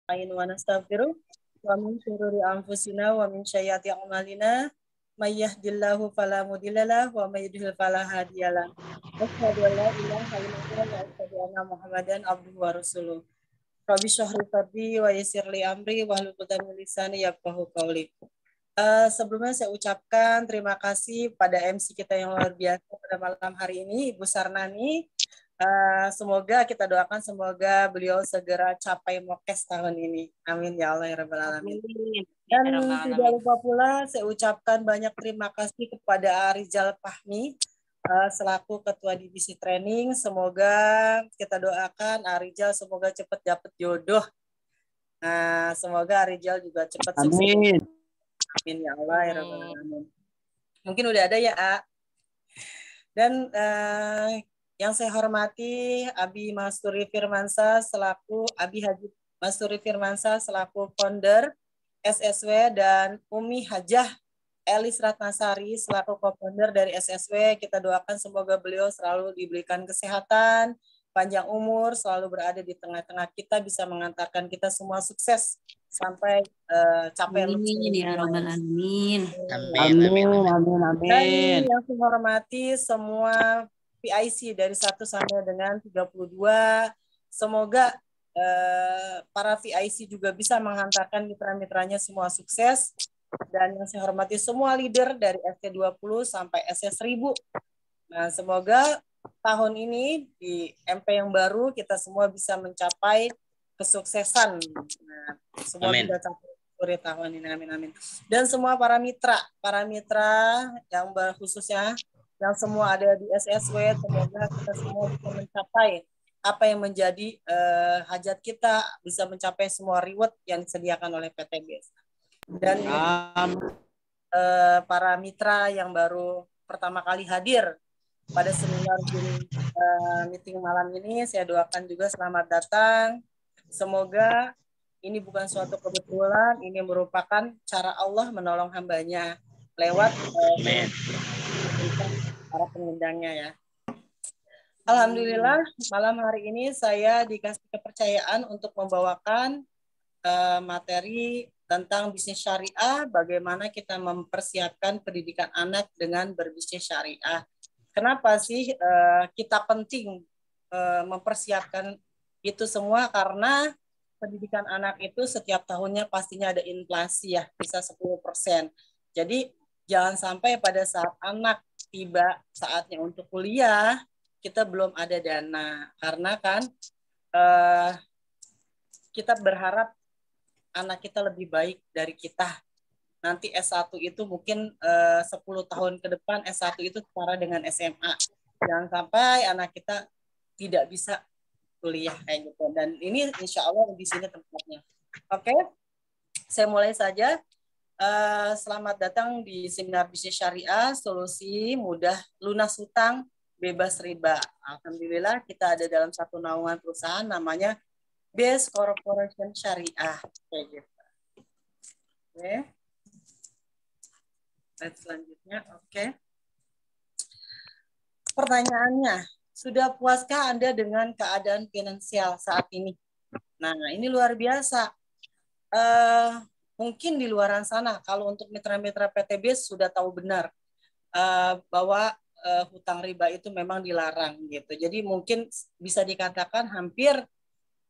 wa nastaghfiruh wa min syururi anfusina wa min sayyiati a'malina may yahdihillahu fala mudhillalah wa may yudhlil fala hadiyalah. Asyhadu an la ilaha illallah wa asyhadu anna Muhammadan abduhu wa rasuluh. Rabbi shrah li sadri wa yassir li amri wahlul 'uqdatam min lisani yafqahu qawli. Sebelumnya saya ucapkan terima kasih pada MC kita yang luar biasa pada malam hari ini, Ibu Sarnani. Semoga kita doakan semoga beliau segera capai mokes tahun ini. Amin ya Allah ya Rabbal Alamin. Dan tidak lupa pula saya ucapkan banyak terima kasih kepada Rizal Fahmi selaku Ketua Divisi Training. Semoga kita doakan Rizal semoga cepat dapat jodoh. Nah, semoga Rizal juga cepat sukses. Amin. Amin ya Allah ya Rabbal Alamin. Mungkin udah ada ya, A. Dan yang saya hormati Abi Masturi Firmansyah selaku Abi Haji Masturi Firmansyah selaku founder SSW dan Umi Hajah Elis Ratnasari selaku co-founder dari SSW. Kita doakan semoga beliau selalu diberikan kesehatan, panjang umur, selalu berada di tengah-tengah kita, bisa mengantarkan kita semua sukses sampai capai Amin ya Rabbal Alamin. Dan yang saya hormati semua PIC dari 1 sampai dengan 32, semoga para PIC juga bisa menghantarkan mitra-mitranya semua sukses. Dan yang saya hormati semua leader dari ST20 sampai SS1000. Nah, semoga tahun ini di MP yang baru kita semua bisa mencapai kesuksesan. Nah, semua bisa capai tahun ini, amin amin. Dan semua para mitra yang khususnya yang semua ada di SSW, semoga kita semua bisa mencapai apa yang menjadi hajat kita, bisa mencapai semua reward yang disediakan oleh PTBS. Dan para mitra yang baru pertama kali hadir pada seminar meeting malam ini, saya doakan juga selamat datang. Semoga ini bukan suatu kebetulan, ini merupakan cara Allah menolong hambanya lewat para pengundangnya ya. Alhamdulillah, malam hari ini saya dikasih kepercayaan untuk membawakan materi tentang bisnis syariah, bagaimana kita mempersiapkan pendidikan anak dengan berbisnis syariah. Kenapa sih kita penting mempersiapkan itu semua? Karena pendidikan anak itu setiap tahunnya pastinya ada inflasi ya, bisa 10%. Jadi jangan sampai pada saat anak tiba saatnya untuk kuliah, kita belum ada dana. Karena kan kita berharap anak kita lebih baik dari kita. Nanti S1 itu mungkin 10 tahun ke depan S1 itu setara dengan SMA. Jangan sampai anak kita tidak bisa kuliah kayak gitu. Dan ini insya Allah di sini tempatnya. Oke, saya mulai saja. Selamat datang di seminar bisnis syariah, solusi mudah lunas hutang bebas riba. Alhamdulillah kita ada dalam satu naungan perusahaan namanya Best Corporation Syariah kayak gitu. Oke. Slide selanjutnya, oke. Pertanyaannya, sudah puaskah Anda dengan keadaan finansial saat ini? Nah, ini luar biasa. Mungkin di luar sana, kalau untuk mitra-mitra PTB sudah tahu benar bahwa hutang riba itu memang dilarang gitu. Jadi mungkin bisa dikatakan hampir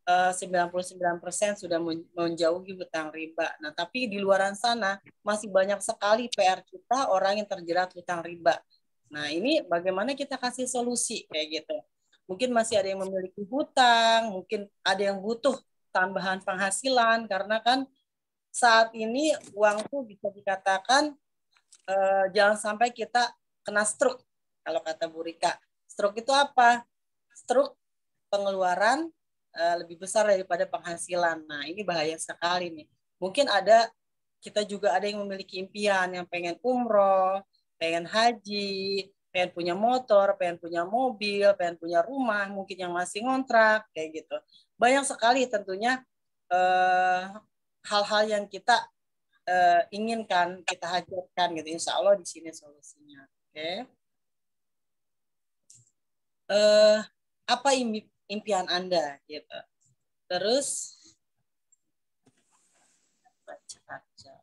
99% sudah menjauhi hutang riba. Nah, tapi di luar sana masih banyak sekali PR kita orang yang terjerat hutang riba. Nah, ini bagaimana kita kasih solusi kayak gitu. Mungkin masih ada yang memiliki hutang, mungkin ada yang butuh tambahan penghasilan karena kan saat ini uang tuh bisa dikatakan jangan sampai kita kena stroke. Kalau kata Bu Rika, stroke itu apa? Stroke pengeluaran lebih besar daripada penghasilan. Nah, ini bahaya sekali nih. Mungkin kita juga ada yang memiliki impian, yang pengen umroh, pengen haji, pengen punya motor, pengen punya mobil, pengen punya rumah, mungkin yang masih ngontrak, kayak gitu. Banyak sekali tentunya hal-hal yang kita inginkan, kita hajatkan gitu. Insya Allah di sini solusinya. Oke. Apa impian Anda gitu. Terus baca aja.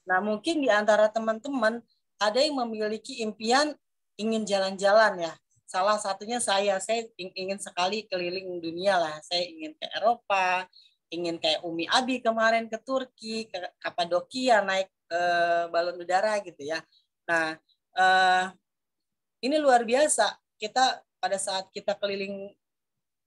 Nah, mungkin di antara teman-teman ada yang memiliki impian ingin jalan-jalan ya. Salah satunya saya ingin sekali keliling dunia lah. Saya ingin ke Eropa, ingin kayak Umi Abi kemarin ke Turki, ke Kapadokia naik balon udara gitu ya. Nah, ini luar biasa. Kita pada saat kita keliling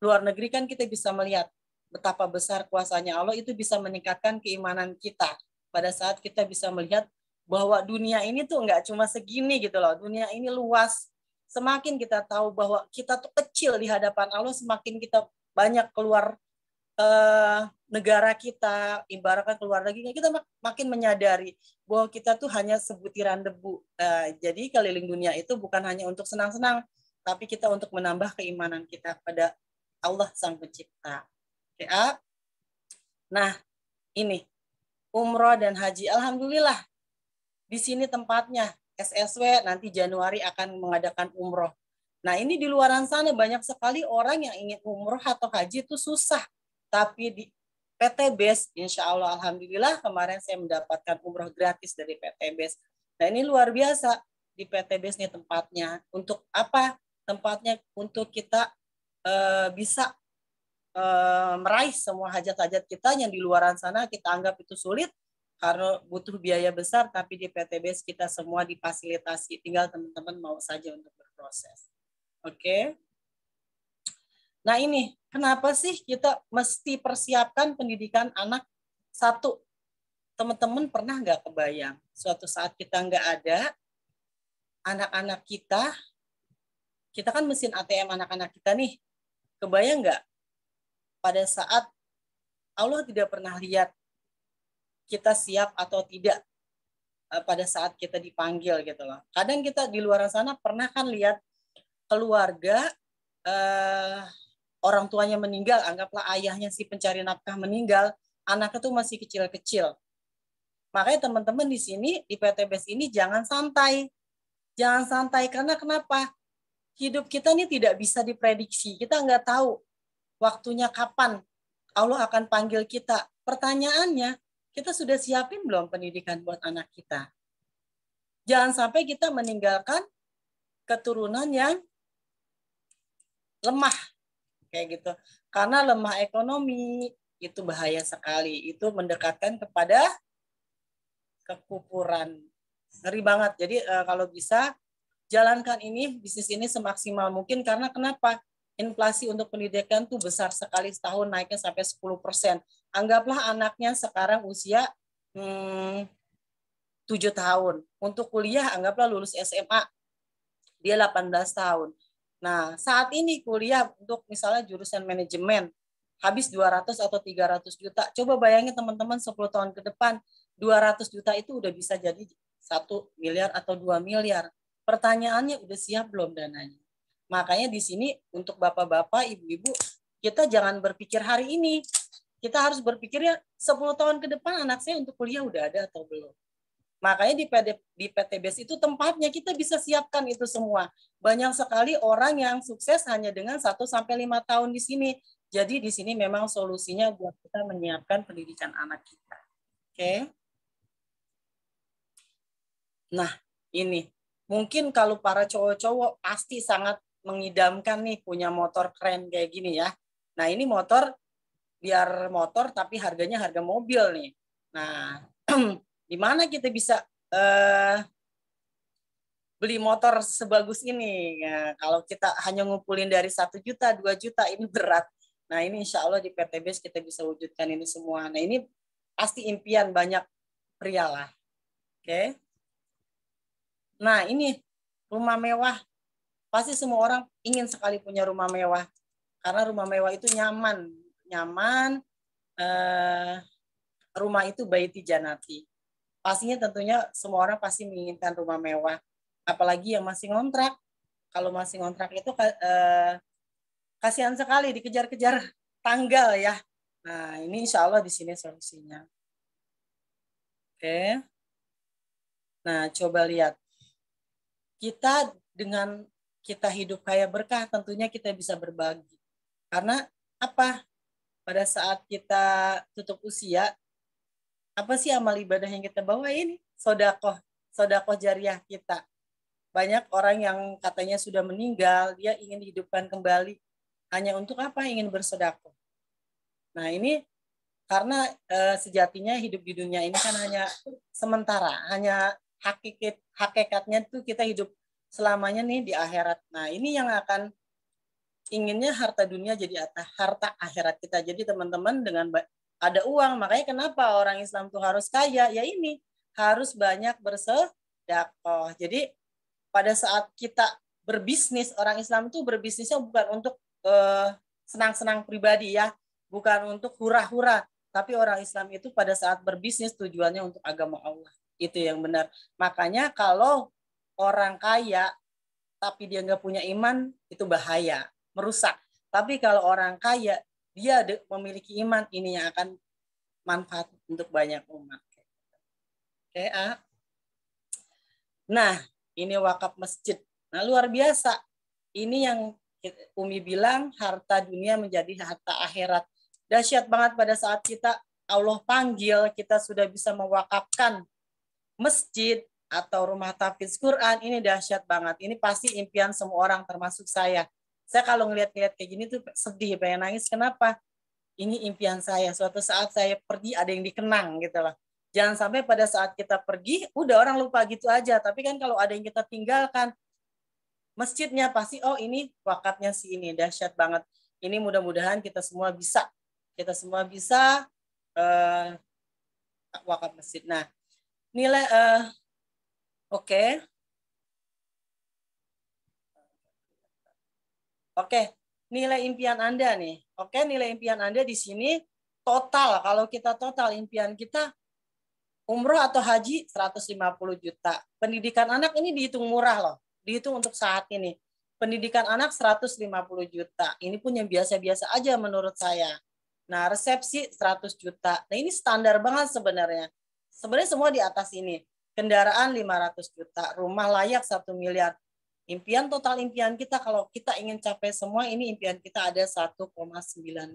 luar negeri kan kita bisa melihat betapa besar kuasanya Allah, itu bisa meningkatkan keimanan kita. Pada saat kita bisa melihat bahwa dunia ini tuh nggak cuma segini gitu loh. Dunia ini luas. Semakin kita tahu bahwa kita tuh kecil di hadapan Allah, semakin kita banyak keluar negara kita, ibaratkan keluar negeri, kita makin menyadari bahwa kita tuh hanya sebutiran debu. Jadi keliling dunia itu bukan hanya untuk senang-senang, tapi kita untuk menambah keimanan kita pada Allah Sang Pencipta. Ya. Nah, ini umroh dan haji. Alhamdulillah di sini tempatnya SSW nanti Januari akan mengadakan umroh. Nah, ini di luar sana banyak sekali orang yang ingin umroh atau haji itu susah. Tapi di PT BES, insya Allah, alhamdulillah kemarin saya mendapatkan umroh gratis dari PT BES. Nah, ini luar biasa di PT BES nih tempatnya. Untuk apa? Tempatnya untuk kita bisa meraih semua hajat-hajat kita yang di luar sana kita anggap itu sulit karena butuh biaya besar, tapi di PT BES kita semua difasilitasi, tinggal teman-teman mau saja untuk berproses. Oke. Nah, ini kenapa sih kita mesti persiapkan pendidikan anak? Satu, teman-teman pernah nggak kebayang suatu saat kita nggak ada, anak-anak kita kan mesin ATM anak-anak kita nih, kebayang nggak pada saat Allah tidak pernah lihat kita siap atau tidak pada saat kita dipanggil gitu loh. Kadang kita di luar sana pernah kan lihat keluarga orang tuanya meninggal, anggaplah ayahnya si pencari nafkah meninggal, anaknya tuh masih kecil-kecil. Makanya teman-teman di sini di PT BES ini jangan santai. Jangan santai karena kenapa? Hidup kita ini tidak bisa diprediksi. Kita nggak tahu waktunya kapan Allah akan panggil kita. Pertanyaannya, kita sudah siapin belum pendidikan buat anak kita? Jangan sampai kita meninggalkan keturunan yang lemah kayak gitu. Karena lemah ekonomi itu bahaya sekali. Itu mendekatkan kepada kekufuran. Ngeri banget. Jadi kalau bisa jalankan ini bisnis ini semaksimal mungkin karena kenapa? Inflasi untuk pendidikan tuh besar sekali setahun naiknya sampai 10%. Anggaplah anaknya sekarang usia 7 tahun. Untuk kuliah anggaplah lulus SMA dia 18 tahun. Nah, saat ini kuliah untuk misalnya jurusan manajemen habis 200 atau 300 juta. Coba bayangin teman-teman 10 tahun ke depan 200 juta itu udah bisa jadi 1 miliar atau 2 miliar. Pertanyaannya udah siap belum dananya? Makanya di sini untuk bapak-bapak, ibu-ibu, kita jangan berpikir hari ini. Kita harus berpikirnya 10 tahun ke depan anak saya untuk kuliah udah ada atau belum. Makanya di PT BES itu tempatnya kita bisa siapkan itu semua. Banyak sekali orang yang sukses hanya dengan 1-5 tahun di sini. Jadi di sini memang solusinya buat kita menyiapkan pendidikan anak kita. Oke. Nah, ini. Mungkin kalau para cowok-cowok pasti sangat mengidamkan nih punya motor keren kayak gini ya. Nah, ini motor biar motor tapi harganya harga mobil nih. Nah, di mana kita bisa beli motor sebagus ini? Ya, kalau kita hanya ngumpulin dari 1 juta, 2 juta, ini berat. Nah, ini insya Allah di PT BES kita bisa wujudkan ini semua. Nah, ini pasti impian banyak pria lah. Oke. Nah, ini rumah mewah. Pasti semua orang ingin sekali punya rumah mewah. Karena rumah mewah itu nyaman. Nyaman, rumah itu baiti janati. Pastinya tentunya semua orang pasti menginginkan rumah mewah. Apalagi yang masih ngontrak. Kalau masih ngontrak itu kasihan sekali dikejar-kejar tanggal ya. Nah, ini insya Allah di sini solusinya. Oke. Nah, coba lihat. Kita dengan kita hidup kaya berkah, tentunya kita bisa berbagi. Karena apa? Pada saat kita tutup usia, Apa sih amal ibadah yang kita bawa ini? Sodakoh, sodakoh jariah kita. Banyak orang yang katanya sudah meninggal, dia ingin dihidupkan kembali. Hanya untuk apa? Ingin bersedekah. Nah ini karena sejatinya hidup di dunia ini kan hanya sementara, hanya hakikatnya tuh kita hidup selamanya nih di akhirat. Nah ini yang akan inginnya harta dunia jadi harta akhirat kita. Jadi teman-teman dengan ada uang, makanya kenapa orang Islam tuh harus kaya? Ya ini harus banyak bersedekah. Jadi pada saat kita berbisnis, orang Islam itu berbisnisnya bukan untuk senang-senang pribadi ya, bukan untuk hura-hura, tapi orang Islam itu pada saat berbisnis tujuannya untuk agama Allah. Itu yang benar. Makanya kalau orang kaya tapi dia nggak punya iman, itu bahaya, merusak. Tapi kalau orang kaya, dia memiliki iman, ini yang akan manfaat untuk banyak umat. Oke, nah, ini wakaf masjid. Nah, luar biasa. Ini yang Umi bilang harta dunia menjadi harta akhirat. Dahsyat banget pada saat kita Allah panggil, kita sudah bisa mewakafkan masjid atau rumah tahfiz Quran. Ini dahsyat banget. Ini pasti impian semua orang termasuk saya. Saya kalau ngeliat-ngeliat kayak gini tuh sedih, pengen nangis. Kenapa? Ini impian saya. Suatu saat saya pergi ada yang dikenang gitu loh. Jangan sampai pada saat kita pergi, udah orang lupa gitu aja. Tapi kan kalau ada yang kita tinggalkan, masjidnya pasti, oh ini wakafnya si ini, dahsyat banget. Ini mudah-mudahan kita semua bisa. Kita semua bisa wakaf masjid. Nah, nilai, oke. Oke, nilai impian Anda nih. Oke, nilai impian Anda di sini total. Kalau kita total impian kita umroh atau haji 150 juta. Pendidikan anak ini dihitung murah loh. Dihitung untuk saat ini. Pendidikan anak 150 juta. Ini pun yang biasa-biasa aja menurut saya. Nah, resepsi 100 juta. Nah, ini standar banget sebenarnya. Sebenarnya semua di atas ini. Kendaraan 500 juta. Rumah layak 1 miliar. Impian total impian kita kalau kita ingin capai semua ini impian kita ada 1,9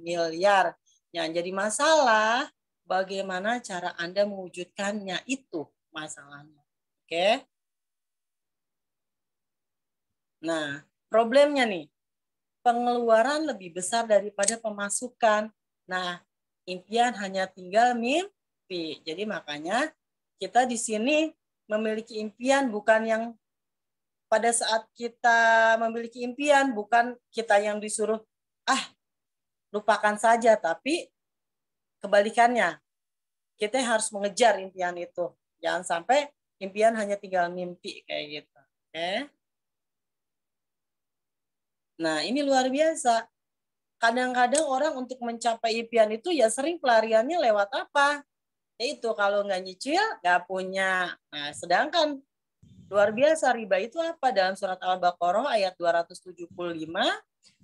miliar. Yang jadi masalah bagaimana cara Anda mewujudkannya itu masalahnya. Oke. Nah, problemnya nih. Pengeluaran lebih besar daripada pemasukan. Nah, impian hanya tinggal mimpi. Jadi makanya kita di sini memiliki impian bukan yang pada saat kita memiliki impian, bukan kita yang disuruh, lupakan saja, tapi kebalikannya. Kita harus mengejar impian itu. Jangan sampai impian hanya tinggal mimpi, kayak gitu. Oke? Nah, ini luar biasa. Kadang-kadang orang untuk mencapai impian itu ya sering pelariannya lewat apa? Yaitu kalau nggak nyicil, nggak punya. Nah, sedangkan luar biasa riba itu apa? Dalam surat Al-Baqarah ayat 275,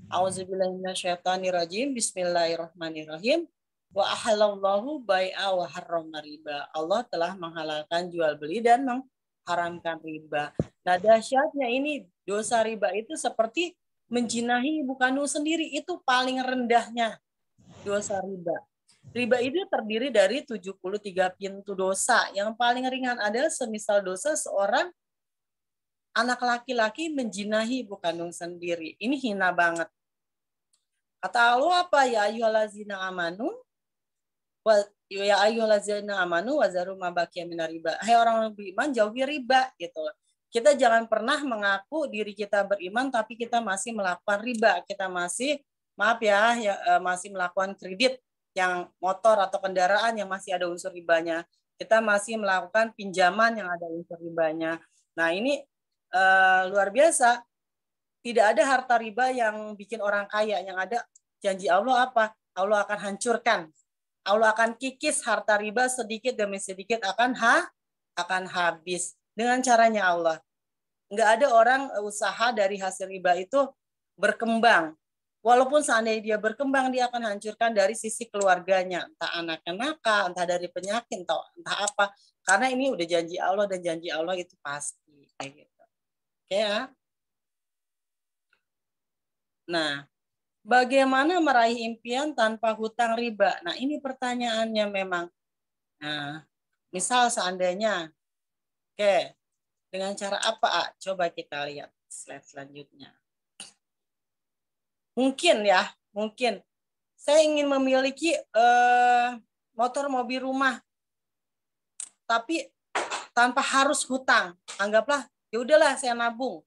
Auzubillahiminasyaitonirrajim, Bismillahirrahmanirrahim. Wa ahalallahu bai'a wa harrama riba. Allah telah menghalalkan jual beli dan mengharamkan riba. Nah, dahsyatnya ini dosa riba itu seperti menjinahi ibu kandung sendiri, itu paling rendahnya dosa riba. Riba itu terdiri dari 73 pintu dosa. Yang paling ringan adalah semisal dosa seorang anak laki-laki menjinahi ibu kandung sendiri. Ini hina banget. Kata Allah apa? Ya ayyuhallazina amanu ya ayyuhallazina amanu wazaru ma baqiya minar riba. Hai orang beriman, jauhi riba gitu. Kita jangan pernah mengaku diri kita beriman tapi kita masih melakukan riba. Kita masih masih melakukan kredit yang motor atau kendaraan yang masih ada unsur ribanya. Kita masih melakukan pinjaman yang ada unsur ribanya. Nah, ini luar biasa. Tidak ada harta riba yang bikin orang kaya. Yang ada janji Allah apa? Allah akan hancurkan. Allah akan kikis harta riba sedikit demi sedikit akan habis dengan caranya Allah. Nggak ada orang usaha dari hasil riba itu berkembang. Walaupun seandainya dia berkembang, dia akan hancurkan dari sisi keluarganya. Entah anaknya nakal, entah dari penyakit, entah apa. Karena ini udah janji Allah dan janji Allah itu pasti. Kayak gitu. Oke ya. Nah, bagaimana meraih impian tanpa hutang riba? Nah, ini pertanyaannya memang. Nah, misal seandainya, oke, dengan cara apa, A? Coba kita lihat slide selanjutnya. Mungkin ya, mungkin saya ingin memiliki motor mobil rumah, tapi tanpa harus hutang. Anggaplah, ya udahlah saya nabung.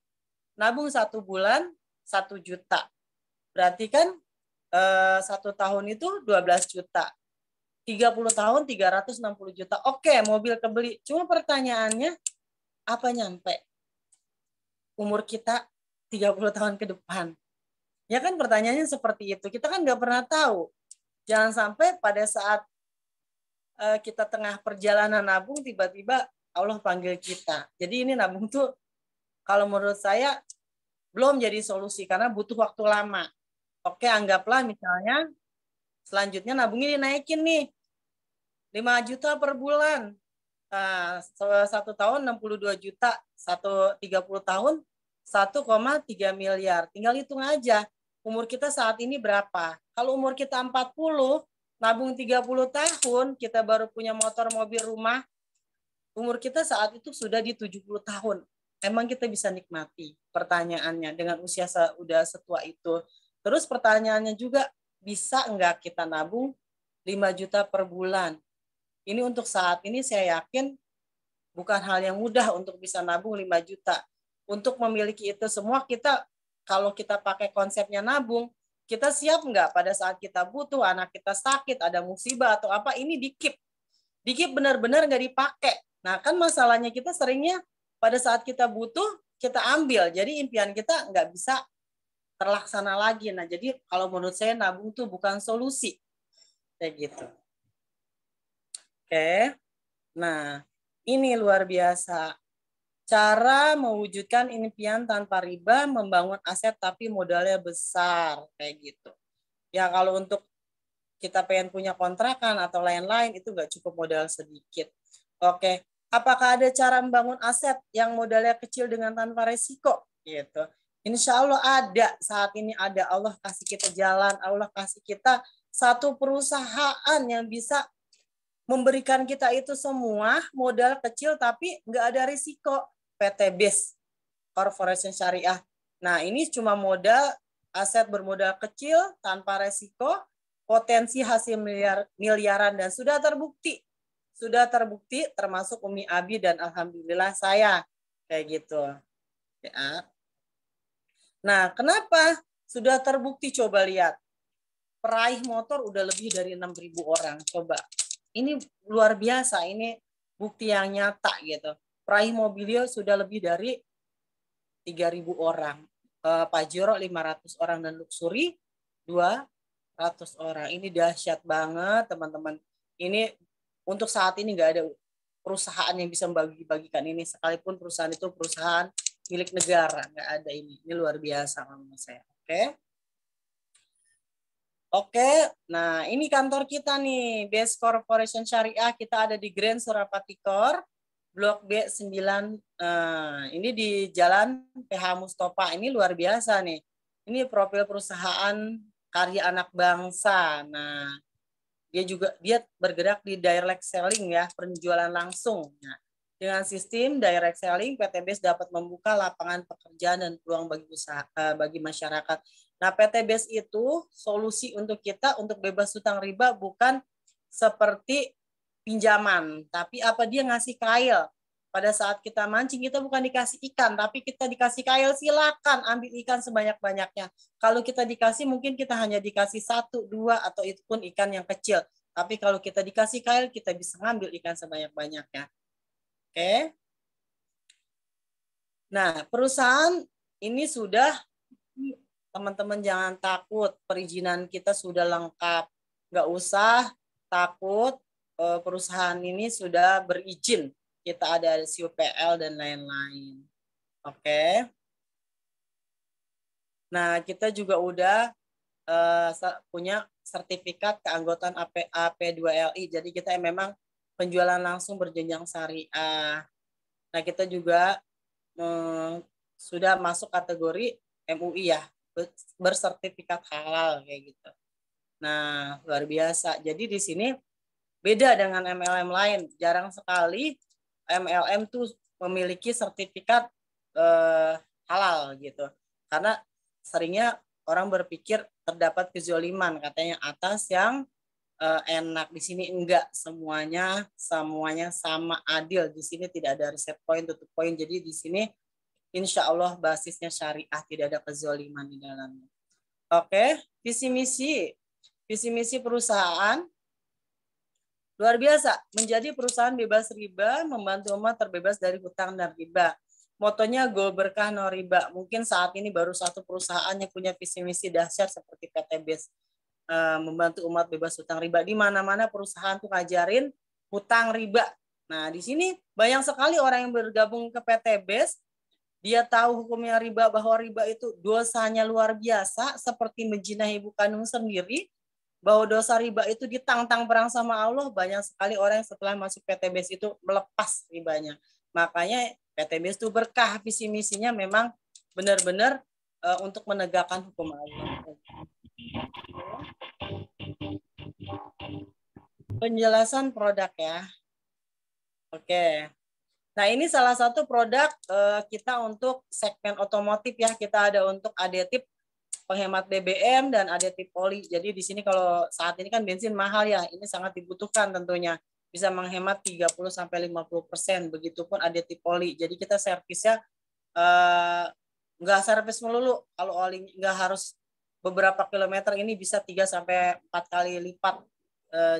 Nabung 1 bulan 1 juta. Berarti kan 1 tahun itu 12 juta. 30 tahun 360 juta. Oke, mobil kebeli. Cuma pertanyaannya, apa nyampe umur kita 30 tahun ke depan? Ya kan pertanyaannya seperti itu. Kita kan nggak pernah tahu. Jangan sampai pada saat kita tengah perjalanan nabung, tiba-tiba Allah panggil kita. Jadi ini nabung tuh kalau menurut saya belum jadi solusi karena butuh waktu lama. Oke, anggaplah misalnya selanjutnya nabungnya dinaikin nih 5 juta per bulan. Nah, 1 tahun 62 juta, 30 tahun 1,3 miliar. Tinggal hitung aja umur kita saat ini berapa. Kalau umur kita 40, nabung 30 tahun, kita baru punya motor, mobil, rumah, umur kita saat itu sudah di 70 tahun. Emang kita bisa nikmati? Pertanyaannya dengan usia udah setua itu. Terus pertanyaannya juga, bisa nggak kita nabung 5 juta per bulan? Ini untuk saat ini saya yakin bukan hal yang mudah untuk bisa nabung 5 juta. Untuk memiliki itu semua, kita kalau kita pakai konsepnya nabung, kita siap nggak pada saat kita butuh, anak kita sakit, ada musibah atau apa, ini dikip. Dikip benar-benar nggak dipakai. Nah kan masalahnya kita seringnya pada saat kita butuh, kita ambil. Jadi impian kita nggak bisa terlaksana lagi. Nah jadi kalau menurut saya nabung tuh bukan solusi. Kayak gitu. Oke. Nah, ini luar biasa. Cara mewujudkan impian tanpa riba, membangun aset tapi modalnya besar. Kayak gitu. Ya kalau untuk kita pengen punya kontrakan atau lain-lain, itu nggak cukup modal sedikit. Oke. Apakah ada cara membangun aset yang modalnya kecil dengan tanpa resiko? Gitu. Insya Allah ada. Saat ini ada. Allah kasih kita jalan. Allah kasih kita satu perusahaan yang bisa memberikan kita itu semua modal kecil tapi nggak ada risiko. PT BES, Corporation Syariah. Nah ini cuma modal, aset bermodal kecil tanpa risiko, potensi hasil miliaran dan sudah terbukti. Sudah terbukti termasuk Umi Abi dan alhamdulillah saya kayak gitu. Ya. Nah kenapa sudah terbukti? Coba lihat. Peraih motor udah lebih dari 6.000 orang. Coba. Ini luar biasa, ini bukti yang nyata gitu. Peraih mobilio sudah lebih dari 3.000 orang. Pajero 500 orang dan luxury 200 orang. Ini dahsyat banget teman-teman. Ini untuk saat ini nggak ada perusahaan yang bisa membagi-bagikan ini. Sekalipun perusahaan itu perusahaan milik negara. Nggak ada ini. Ini luar biasa menurut saya. Oke. Oke, nah ini kantor kita nih, BES Corporation Syariah. Kita ada di Grand Surapati Core, Blok B9. Ini di Jalan PH Mustofa. Ini luar biasa nih. Ini profil perusahaan karya anak bangsa. Nah, dia bergerak di direct selling ya, penjualan langsung. Nah, dengan sistem direct selling, PT BES dapat membuka lapangan pekerjaan dan peluang bagi masyarakat. Nah, PT BES itu solusi untuk kita untuk bebas hutang riba bukan seperti pinjaman, tapi apa dia ngasih kail. Pada saat kita mancing, kita bukan dikasih ikan, tapi kita dikasih kail, silakan ambil ikan sebanyak-banyaknya. Kalau kita dikasih, mungkin kita hanya dikasih 1, 2, atau itu pun ikan yang kecil. Tapi kalau kita dikasih kail, kita bisa ngambil ikan sebanyak-banyaknya. Oke. Nah, perusahaan ini sudah, teman-teman jangan takut, perizinan kita sudah lengkap. Nggak usah takut, perusahaan ini sudah berizin. Kita ada CUPL dan lain-lain. Oke. Nah, kita juga udah punya sertifikat keanggotaan AP2LI. Jadi kita memang penjualan langsung berjenjang syariah. Nah, kita juga sudah masuk kategori MUI ya, bersertifikat halal kayak gitu. Nah, luar biasa. Jadi di sini Beda dengan MLM lain, jarang sekali MLM tuh memiliki sertifikat halal gitu. Karena seringnya orang berpikir terdapat kezoliman, katanya atas yang enak. Di sini enggak, semuanya sama adil. Di sini tidak ada reset point, tutup point. Jadi di sini insya Allah basisnya syariah, tidak ada kezoliman di dalamnya. Oke, visi misi perusahaan luar biasa, menjadi perusahaan bebas riba, membantu umat terbebas dari hutang dan riba. Motonya Go Berkah No Riba. Mungkin saat ini baru satu perusahaan yang punya visi misi dahsyat seperti PT BES, membantu umat bebas hutang riba. Di mana-mana perusahaan tuh ngajarin hutang riba. Nah, di sini banyak sekali orang yang bergabung ke PT BES, dia tahu hukumnya riba, bahwa riba itu dosanya luar biasa, seperti menjinahi ibu kandung sendiri, bahwa dosa riba itu ditantang perang sama Allah. Banyak sekali orang yang setelah masuk PT BES itu melepas ribanya. Makanya PT BES itu berkah, visi misinya memang benar-benar untuk menegakkan hukum Allah. Penjelasan produk ya. Oke. Nah, ini salah satu produk kita untuk segmen otomotif ya. Kita ada untuk aditif penghemat BBM dan aditif oli. Jadi di sini kalau saat ini kan bensin mahal ya, ini sangat dibutuhkan tentunya. Bisa menghemat 30-50%, begitupun aditif oli. Jadi kita servisnya nggak servis melulu. Kalau oli nggak harus beberapa kilometer, ini bisa 3-4 kali lipat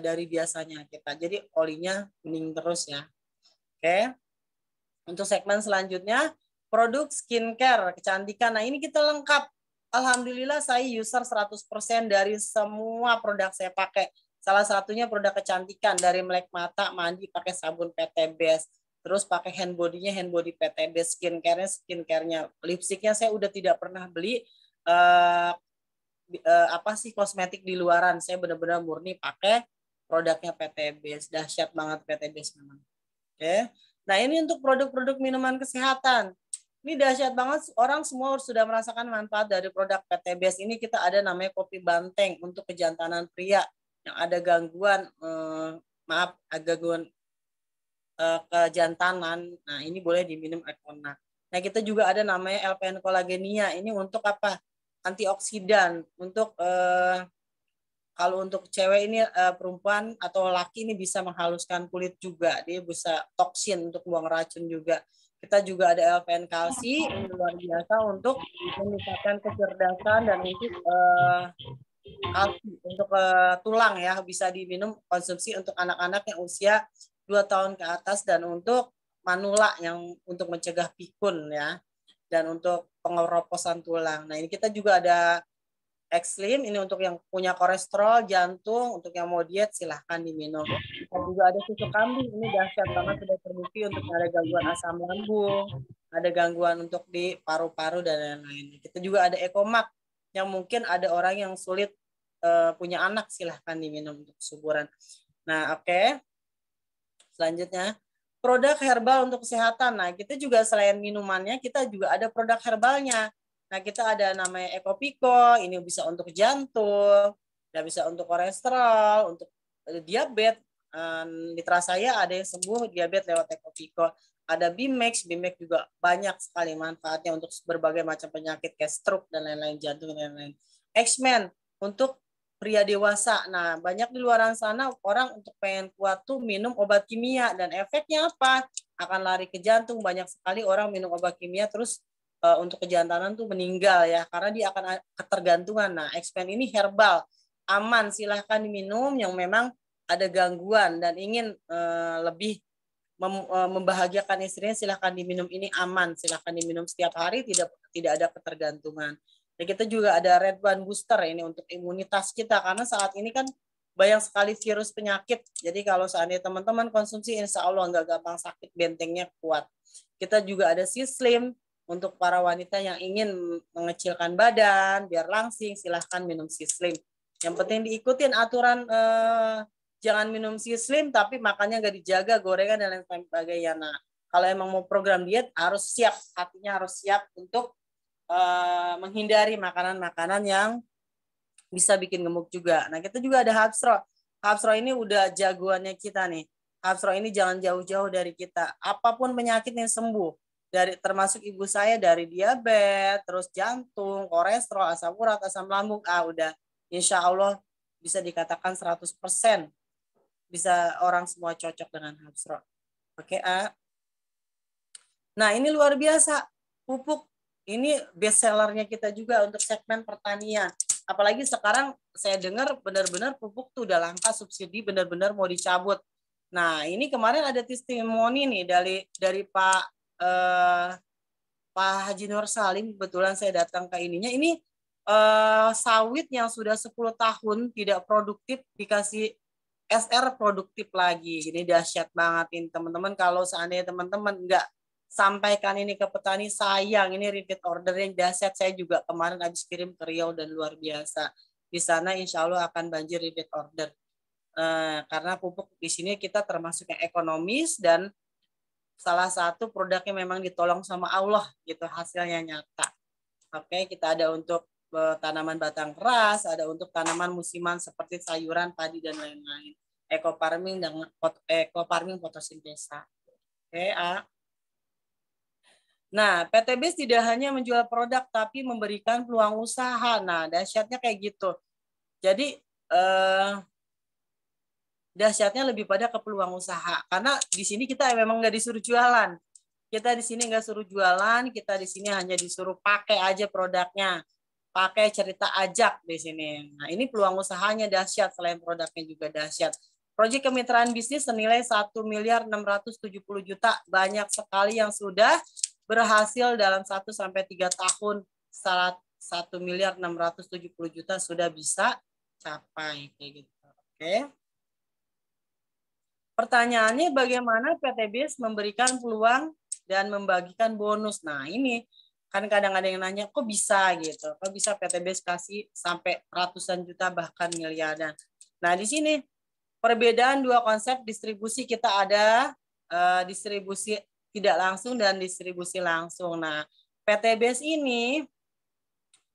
dari biasanya kita. Jadi olinya mending terus ya. Oke. Untuk segmen selanjutnya, produk skincare, kecantikan. Nah, ini kita lengkap. Alhamdulillah saya user 100% dari semua produk saya pakai. Salah satunya produk kecantikan, dari melek mata, mandi pakai sabun PT BES. Terus pakai hand body-nya hand body PT BES, skincare-nya, lipstiknya saya udah tidak pernah beli apa sih kosmetik di luaran. Saya benar-benar murni pakai produknya PT BES. Dahsyat banget PT BES memang. Oke. Nah, ini untuk produk-produk minuman kesehatan. Ini dahsyat banget, orang semua sudah merasakan manfaat dari produk PT BES ini. Kita ada namanya kopi banteng untuk kejantanan pria yang ada gangguan gangguan kejantanan. Nah, ini boleh diminum Ekona. Nah, kita juga ada namanya LPN Kolagenia. Ini untuk apa? Antioksidan. Untuk kalau untuk cewek ini perempuan atau laki ini bisa menghaluskan kulit juga. Dia bisa toksin untuk buang racun juga. Kita juga ada LPN kalsi, ini luar biasa untuk meningkatkan kecerdasan dan untuk kalsi untuk tulang ya, bisa diminum konsumsi untuk anak-anak yang usia 2 tahun ke atas, dan untuk manula yang untuk mencegah pikun ya, dan untuk pengeroposan tulang. Nah, ini kita juga ada Exlim, ini untuk yang punya kolesterol, jantung, untuk yang mau diet silahkan diminum. Dan juga ada susu kambing, ini dahsyat banget, sudah terbukti untuk ada gangguan asam lambung, ada gangguan untuk di paru-paru dan lain-lain. Kita juga ada Ekomak, yang mungkin ada orang yang sulit punya anak, silahkan diminum untuk kesuburan. Nah, oke. Selanjutnya, produk herbal untuk kesehatan. Nah, kita juga selain minumannya, kita juga ada produk herbalnya. Nah, kita ada namanya Ekopiko, ini bisa untuk jantung, dan bisa untuk kolesterol, untuk diabetes. Mitra saya ada yang sembuh diabetes lewat Ekopiko. Ada Bimex juga banyak sekali manfaatnya untuk berbagai macam penyakit kayak stroke dan lain-lain, jantung dan lain-lain. X-Men untuk pria dewasa. Nah, banyak di luar sana orang untuk pengen kuat tuh minum obat kimia, dan efeknya apa? Akan lari ke jantung. Banyak sekali orang minum obat kimia terus untuk kejantanan tuh meninggal ya, karena dia akan ketergantungan. Nah, X-Men ini herbal, aman, silahkan diminum yang memang ada gangguan dan ingin lebih membahagiakan istrinya, silahkan diminum, ini aman, silahkan diminum setiap hari, tidak ada ketergantungan. Dan kita juga ada Red One Booster, ini untuk imunitas kita, karena saat ini kan banyak sekali virus penyakit. Jadi kalau seandainya teman-teman konsumsi, insya Allah nggak gampang sakit, bentengnya kuat. Kita juga ada Sislim untuk para wanita yang ingin mengecilkan badan biar langsing, silahkan minum Sislim. Yang penting diikutin aturan, jangan minum Sislim tapi makannya nggak dijaga, gorengan dan lain sebagainya. Nah, kalau emang mau program diet harus siap, hatinya harus siap untuk menghindari makanan-makanan yang bisa bikin gemuk juga. Nah, kita juga ada Habsro. Hapsro ini udah jagoannya kita nih. Hapsro ini jangan jauh-jauh dari kita. Apapun penyakit yang sembuh. Dari termasuk ibu saya dari diabetes, terus jantung, kolesterol, asam urat, asam lambung, udah insya Allah bisa dikatakan 100% bisa orang semua cocok dengan Hapsro. Oke, Nah, ini luar biasa. Pupuk ini best sellernya kita juga untuk segmen pertanian. Apalagi sekarang saya dengar benar-benar pupuk tuh udah langka, subsidi benar-benar mau dicabut. Nah, ini kemarin ada testimoni nih dari Pak Haji Nur Salim, kebetulan saya datang ke ininya. Ini sawit yang sudah 10 tahun tidak produktif dikasih SR produktif lagi. Ini dahsyat banget ini teman-teman. Kalau seandainya teman-teman nggak sampaikan ini ke petani, sayang, ini repeat order yang dahsyat. Saya juga kemarin habis kirim ke Riau dan luar biasa. Di sana insya Allah akan banjir repeat order. Karena pupuk di sini kita termasuk yang ekonomis dan salah satu produknya memang ditolong sama Allah gitu, hasilnya nyata. Oke, kita ada untuk tanaman batang keras, ada untuk tanaman musiman seperti sayuran, padi dan lain-lain. Eco farming fotosintesa. Oke, Nah, PTBS tidak hanya menjual produk tapi memberikan peluang usaha. Nah, dahsyatnya kayak gitu. Jadi dahsyatnya lebih pada ke peluang usaha. Karena di sini kita memang nggak disuruh jualan. Kita di sini nggak suruh jualan, kita di sini hanya disuruh pakai aja produknya. Pakai cerita ajak di sini. Nah, ini peluang usahanya dahsyat, selain produknya juga dahsyat. Proyek kemitraan bisnis senilai 1.670 juta. Banyak sekali yang sudah berhasil dalam 1-3 tahun. 1.670 juta sudah bisa capai. Kayak gitu. Oke. Pertanyaannya bagaimana PTBS memberikan peluang dan membagikan bonus. Nah, ini kan kadang-kadang yang nanya, kok bisa gitu? Kok bisa PTBS kasih sampai ratusan juta bahkan miliaran? Nah, di sini perbedaan dua konsep distribusi kita ada distribusi tidak langsung dan distribusi langsung. Nah, PTBS ini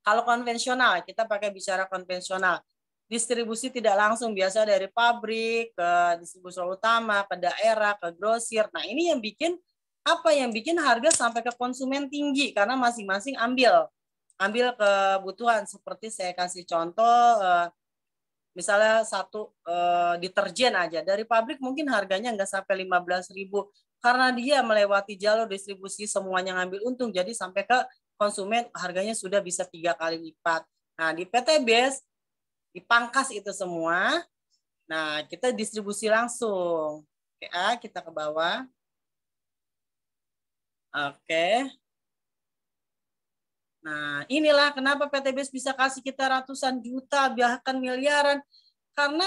kalau konvensional, kita pakai bicara konvensional. Distribusi tidak langsung, biasa dari pabrik ke distributor utama, ke daerah, ke grosir. Nah, ini yang bikin apa yang bikin harga sampai ke konsumen tinggi karena masing-masing ambil kebutuhan. Seperti saya kasih contoh, misalnya satu deterjen aja dari pabrik mungkin harganya nggak sampai 15.000 karena dia melewati jalur distribusi semuanya ngambil untung, jadi sampai ke konsumen harganya sudah bisa 3 kali lipat. Nah, di PTBS dipangkas itu semua. Nah, kita distribusi langsung. Oke, kita ke bawah. Oke. Nah, inilah kenapa PTBS bisa kasih kita ratusan juta, bahkan miliaran. Karena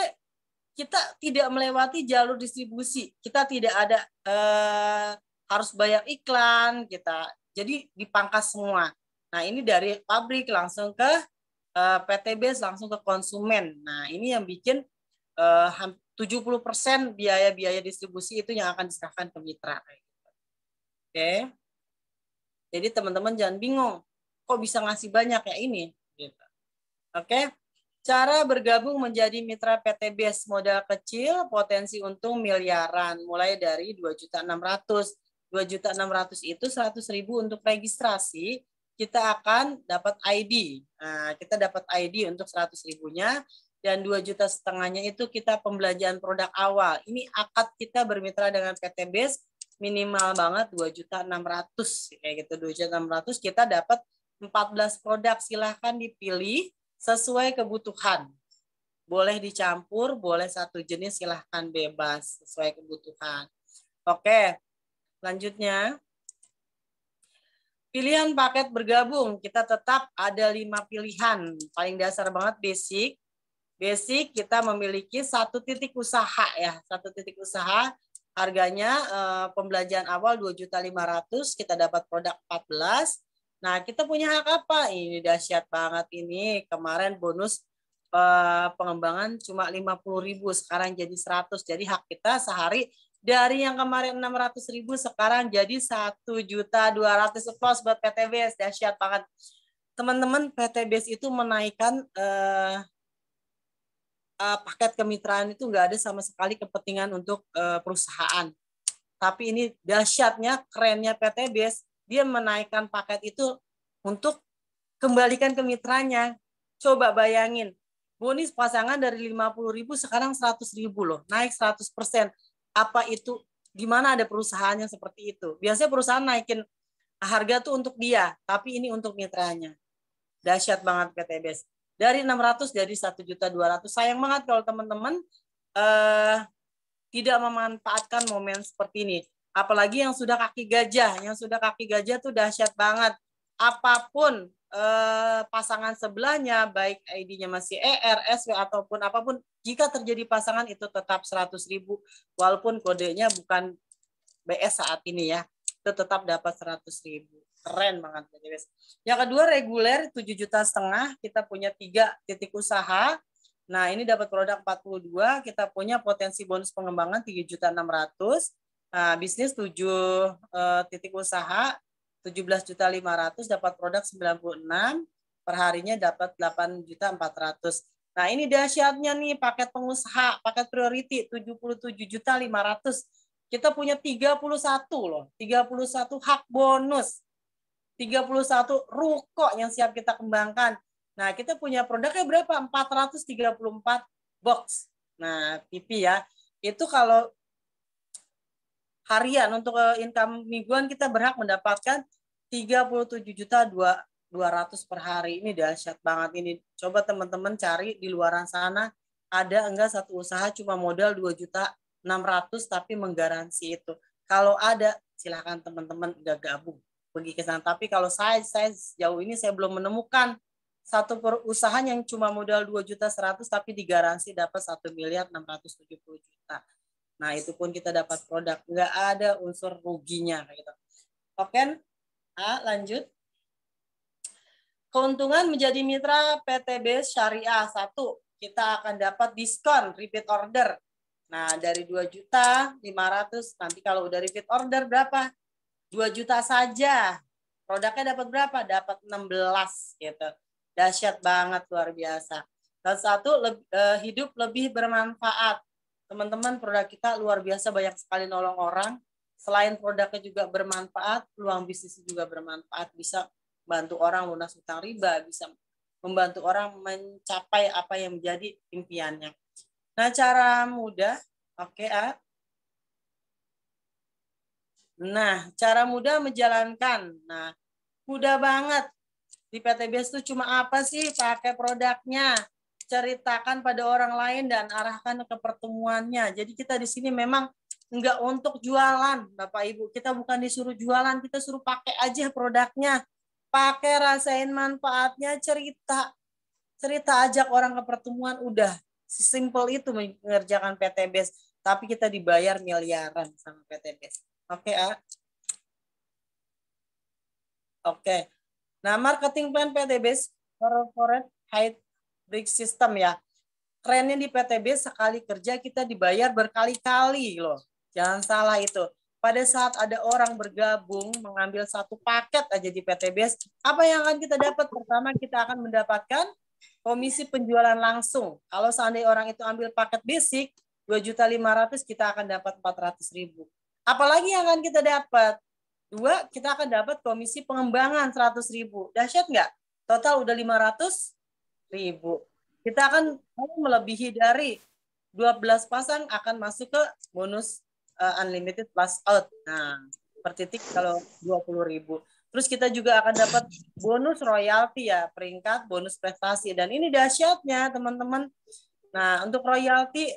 kita tidak melewati jalur distribusi. Kita tidak ada harus bayar iklan, kita. Jadi dipangkas semua. Nah, ini dari pabrik langsung ke PTBS langsung ke konsumen. Nah, ini yang bikin 70% biaya-biaya distribusi itu yang akan diserahkan ke mitra. Oke. Jadi teman-teman jangan bingung, kok bisa ngasih banyak ya ini. Gitu. Oke. Cara bergabung menjadi mitra PTBS, modal kecil, potensi untung miliaran, mulai dari 2.600.000. 2.600.000 itu 100.000 untuk registrasi. Kita akan dapat ID. Nah, kita dapat ID untuk 100.000-nya dan 2,5 juta itu kita pembelanjaan produk awal. Ini akad kita bermitra dengan PTBS minimal banget 2.600.000 kayak gitu. 2.600.000 kita dapat 14 produk. Silahkan dipilih sesuai kebutuhan. Boleh dicampur, boleh satu jenis, silahkan bebas sesuai kebutuhan. Oke, selanjutnya. Pilihan paket bergabung, kita tetap ada 5 pilihan. Paling dasar banget basic. Basic kita memiliki 1 titik usaha ya, 1 titik usaha. Harganya pembelanjaan awal 2.500.000, kita dapat produk 14. Nah, kita punya hak apa? Ini dahsyat banget ini. Kemarin bonus pengembangan cuma 50.000, sekarang jadi 100. Jadi hak kita sehari dari yang kemarin 600.000 sekarang jadi 1.200.000. Applause buat PTBS, dahsyat banget. Teman-teman, PTBS itu menaikkan paket kemitraan itu nggak ada sama sekali kepentingan untuk perusahaan. Tapi ini dahsyatnya, kerennya PTBS, dia menaikkan paket itu untuk kembalikan ke mitranya. Coba bayangin, bonus pasangan dari 50.000 sekarang 100.000 loh, naik 100%. Apa itu, gimana ada perusahaannya seperti itu? Biasanya perusahaan naikin harga tuh untuk dia, tapi ini untuk mitranya. Dahsyat banget PTBS. Dari 600 jadi 1.200.000. Sayang banget kalau teman-teman tidak memanfaatkan momen seperti ini. Apalagi yang sudah kaki gajah. Yang sudah kaki gajah tuh dahsyat banget. Apapun pasangan sebelahnya, baik ID-nya masih ER, SW, ataupun apapun, jika terjadi pasangan itu tetap 100.000. Walaupun kodenya bukan BS saat ini ya. Itu tetap dapat 100.000. Keren banget. Yang kedua reguler 7,5 juta. Kita punya 3 titik usaha. Nah, ini dapat produk 42, kita punya potensi bonus pengembangan 3.600.000. Nah, bisnis 7 titik usaha 17.500.000, dapat produk 96, perharinya dapat 8.400.000. Nah, ini dahsyatnya nih paket pengusaha, paket priority 77.500.000. Kita punya 31 loh, 31 hak bonus. 31 ruko yang siap kita kembangkan. Nah, kita punya produknya berapa? 434 box. Nah, PP ya. Itu kalau harian untuk income mingguan kita berhak mendapatkan 37.200.000 per hari. Ini dahsyat banget ini. Coba teman-teman cari di luaran sana ada enggak satu usaha cuma modal 2.600.000 tapi menggaransi itu. Kalau ada silakan teman-teman udah gabung pergi ke sana. Tapi kalau saya sejauh ini saya belum menemukan satu perusahaan yang cuma modal 2.100.000 tapi digaransi dapat 1.670.000. Nah, itu pun kita dapat produk, nggak ada unsur ruginya gitu. Oke, lanjut. Keuntungan menjadi mitra PTBS Syariah. 1, kita akan dapat diskon repeat order. Nah, dari 2.500.000 nanti kalau udah repeat order berapa? 2 juta saja. Produknya dapat berapa? Dapat 16 gitu. Dahsyat banget, luar biasa. Dan 1, hidup lebih bermanfaat. Teman-teman, produk kita luar biasa, banyak sekali nolong orang. Selain produknya juga bermanfaat, peluang bisnis juga bermanfaat. Bisa bantu orang lunas hutang riba, bisa membantu orang mencapai apa yang menjadi impiannya. Nah, cara mudah, oke, Nah, cara mudah menjalankan. Nah, mudah banget. Di PTBS itu cuma apa sih? Pakai produknya. Ceritakan pada orang lain dan arahkan ke pertemuannya. Jadi kita di sini memang enggak untuk jualan, Bapak Ibu. Kita bukan disuruh jualan, kita suruh pakai aja produknya. Pakai, rasain manfaatnya, cerita. Cerita, ajak orang ke pertemuan, udah. Sesimpel itu mengerjakan PTBS. Tapi kita dibayar miliaran sama PTBS. Oke, Oke. Nah, marketing plan PTBS corporate hybrid system ya. Kerennya di PTBS sekali kerja kita dibayar berkali-kali loh. Jangan salah itu. Pada saat ada orang bergabung mengambil satu paket aja di PTBS, apa yang akan kita dapat? Pertama, kita akan mendapatkan komisi penjualan langsung. Kalau seandainya orang itu ambil paket basic 2.500.000, kita akan dapat 400.000. Apalagi yang akan kita dapat? 2, kita akan dapat komisi pengembangan 100.000. Dahsyat nggak? Total udah 500.000. Kita akan melebihi dari 12 pasang akan masuk ke bonus unlimited plus out. Nah, per titik kalau 20.000. Terus kita juga akan dapat bonus royalti ya, peringkat bonus prestasi. Dan ini dahsyatnya teman-teman. Nah, untuk royalti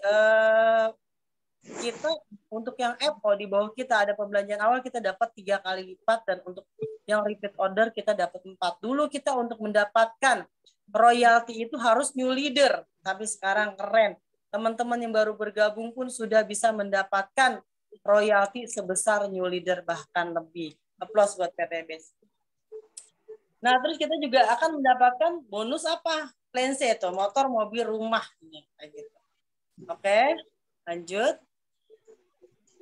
kita untuk yang FO di bawah kita ada pembelanjaan awal kita dapat 3 kali lipat, dan untuk yang repeat order kita dapat 4. Dulu kita untuk mendapatkan royalti itu harus new leader, tapi sekarang keren. Teman-teman yang baru bergabung pun sudah bisa mendapatkan royalti sebesar new leader bahkan lebih. Applause buat PTBS. Nah, terus kita juga akan mendapatkan bonus apa? Lense itu, motor, mobil, rumah. Oke, lanjut.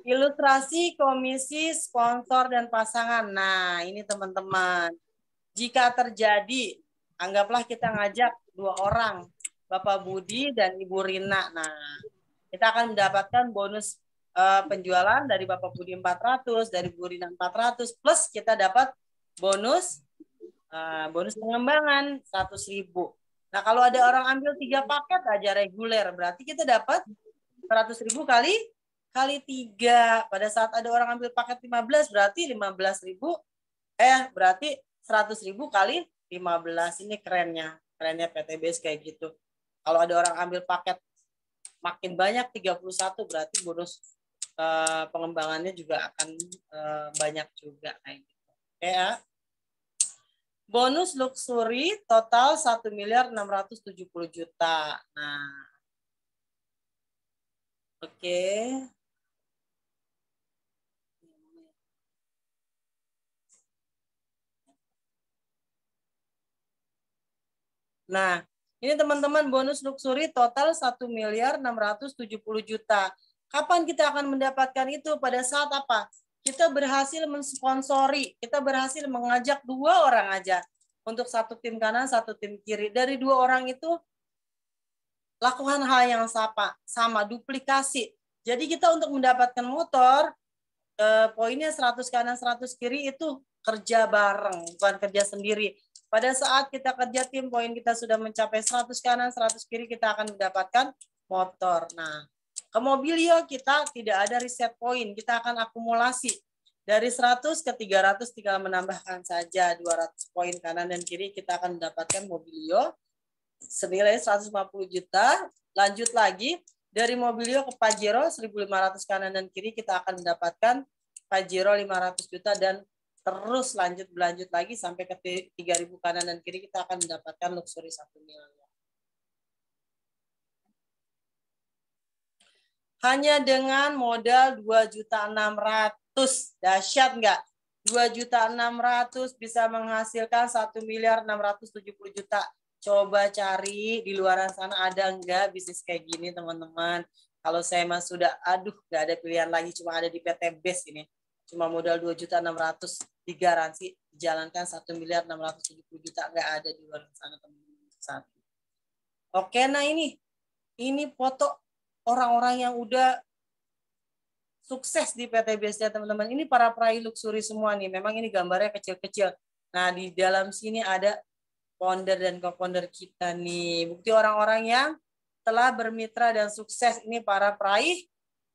Ilustrasi komisi sponsor dan pasangan. Nah, ini teman-teman. Jika terjadi, anggaplah kita ngajak 2 orang. Bapak Budi dan Ibu Rina. Nah, kita akan mendapatkan bonus penjualan dari Bapak Budi 400, dari Bu Rina 400, plus kita dapat bonus pengembangan 100.000. Nah, kalau ada orang ambil 3 paket aja reguler, berarti kita dapat 100.000 kali 3. Pada saat ada orang ambil paket 15, berarti 15.000, berarti 100.000 kali 15. Ini kerennya PTBS kayak gitu. Kalau ada orang ambil paket makin banyak 31, berarti bonus pengembangannya juga akan banyak juga kayak gitu. Oke ya. Bonus luxury total 1.670.000.000. Nah, oke. Nah, ini teman-teman bonus luxury total 1.670.000.000. Kapan kita akan mendapatkan itu? Pada saat apa? Kita berhasil mensponsori, kita berhasil mengajak 2 orang aja untuk 1 tim kanan, 1 tim kiri. Dari 2 orang itu lakukan hal yang sama, duplikasi. Jadi kita untuk mendapatkan motor, poinnya 100 kanan, 100 kiri itu kerja bareng, bukan kerja sendiri. Pada saat kita kerja tim, poin kita sudah mencapai 100 kanan, 100 kiri, kita akan mendapatkan motor. Nah, ke Mobilio kita tidak ada reset poin, kita akan akumulasi. Dari 100 ke 300 tinggal menambahkan saja 200 poin kanan dan kiri, kita akan mendapatkan Mobilio senilai 150 juta. Lanjut lagi, dari Mobilio ke Pajero 1.500 kanan dan kiri, kita akan mendapatkan Pajero 500 juta dan terus berlanjut lagi sampai ke 3.000 kanan dan kiri, kita akan mendapatkan luxury 1 miliar. Hanya dengan modal 2.600.000. Dahsyat nggak? 2.600.000 bisa menghasilkan 1.670.000.000. Coba cari di luar sana ada nggak bisnis kayak gini, teman-teman. Kalau saya mah sudah, nggak ada pilihan lagi, cuma ada di PTBS ini. Cuma modal 2.600.000 digaransi dijalankan 1.670.000.000, nggak ada di luar sana, teman-teman. Oke, nah ini foto orang-orang yang udah sukses di PTBS ya, teman-teman. Ini para peraih luxury semua nih. Memang ini gambarnya kecil-kecil. Nah, di dalam sini ada founder dan co-founder kita nih. Bukti orang-orang yang telah bermitra dan sukses. Ini para peraih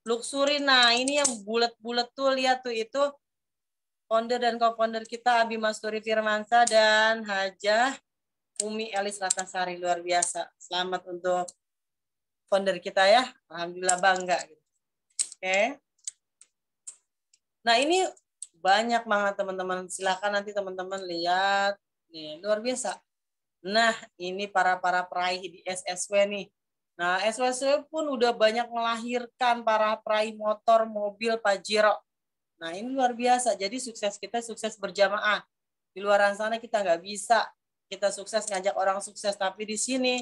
luxury. Nah, ini yang bulat-bulat tuh, lihat tuh, itu founder dan co-founder kita, Abi Masturi Firmansa dan Hajah Umi Elis Ratnasari. Luar biasa. Selamat untuk founder kita ya. Alhamdulillah bangga. Oke. Nah, ini banyak banget teman-teman. Silakan nanti teman-teman lihat. Nih, luar biasa. Nah, ini para peraih di SSW nih. Nah, SSW pun udah banyak melahirkan para peraih motor, mobil, Pajero. Nah, ini luar biasa. Jadi sukses kita sukses berjamaah. Di luar sana kita nggak bisa. Kita sukses ngajak orang sukses, tapi di sini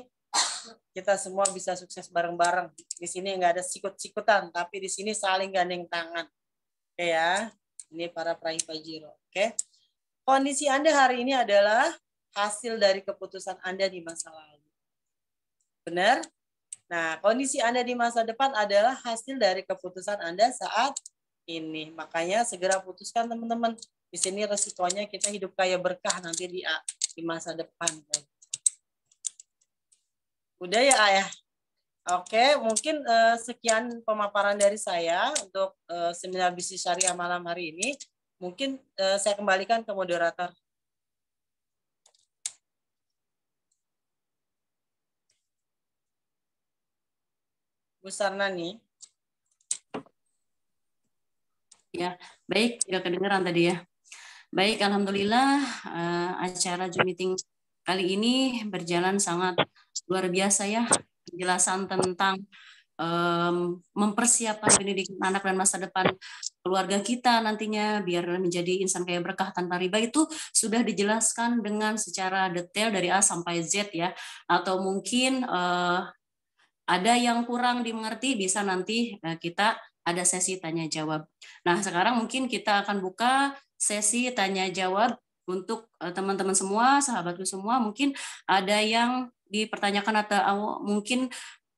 kita semua bisa sukses bareng-bareng. Di sini nggak ada sikut-sikutan, tapi di sini saling gandeng tangan. Oke ya, ini para peraih Pajero. Oke, kondisi Anda hari ini adalah hasil dari keputusan Anda di masa lalu. Benar? Nah, kondisi Anda di masa depan adalah hasil dari keputusan Anda saat ini. Makanya segera putuskan, teman-teman. Di sini resikonya kita hidup kaya berkah nanti di masa depan. Udah ya, Ayah? Oke, mungkin sekian pemaparan dari saya untuk seminar bisnis syariah malam hari ini. Mungkin saya kembalikan ke moderator. Bu Sarnani. Ya, baik, tidak kedengeran tadi ya. Baik, alhamdulillah acara Zoom meeting kali ini berjalan sangat luar biasa ya. Penjelasan tentang mempersiapkan pendidikan anak dan masa depan keluarga kita nantinya biar menjadi insan kaya berkah tanpa riba itu sudah dijelaskan dengan secara detail dari A sampai Z ya. Atau mungkin ada yang kurang dimengerti, bisa nanti kita ada sesi tanya jawab. Nah, sekarang mungkin kita akan buka sesi tanya jawab untuk teman-teman semua, sahabatku semua. Mungkin ada yang dipertanyakan atau mungkin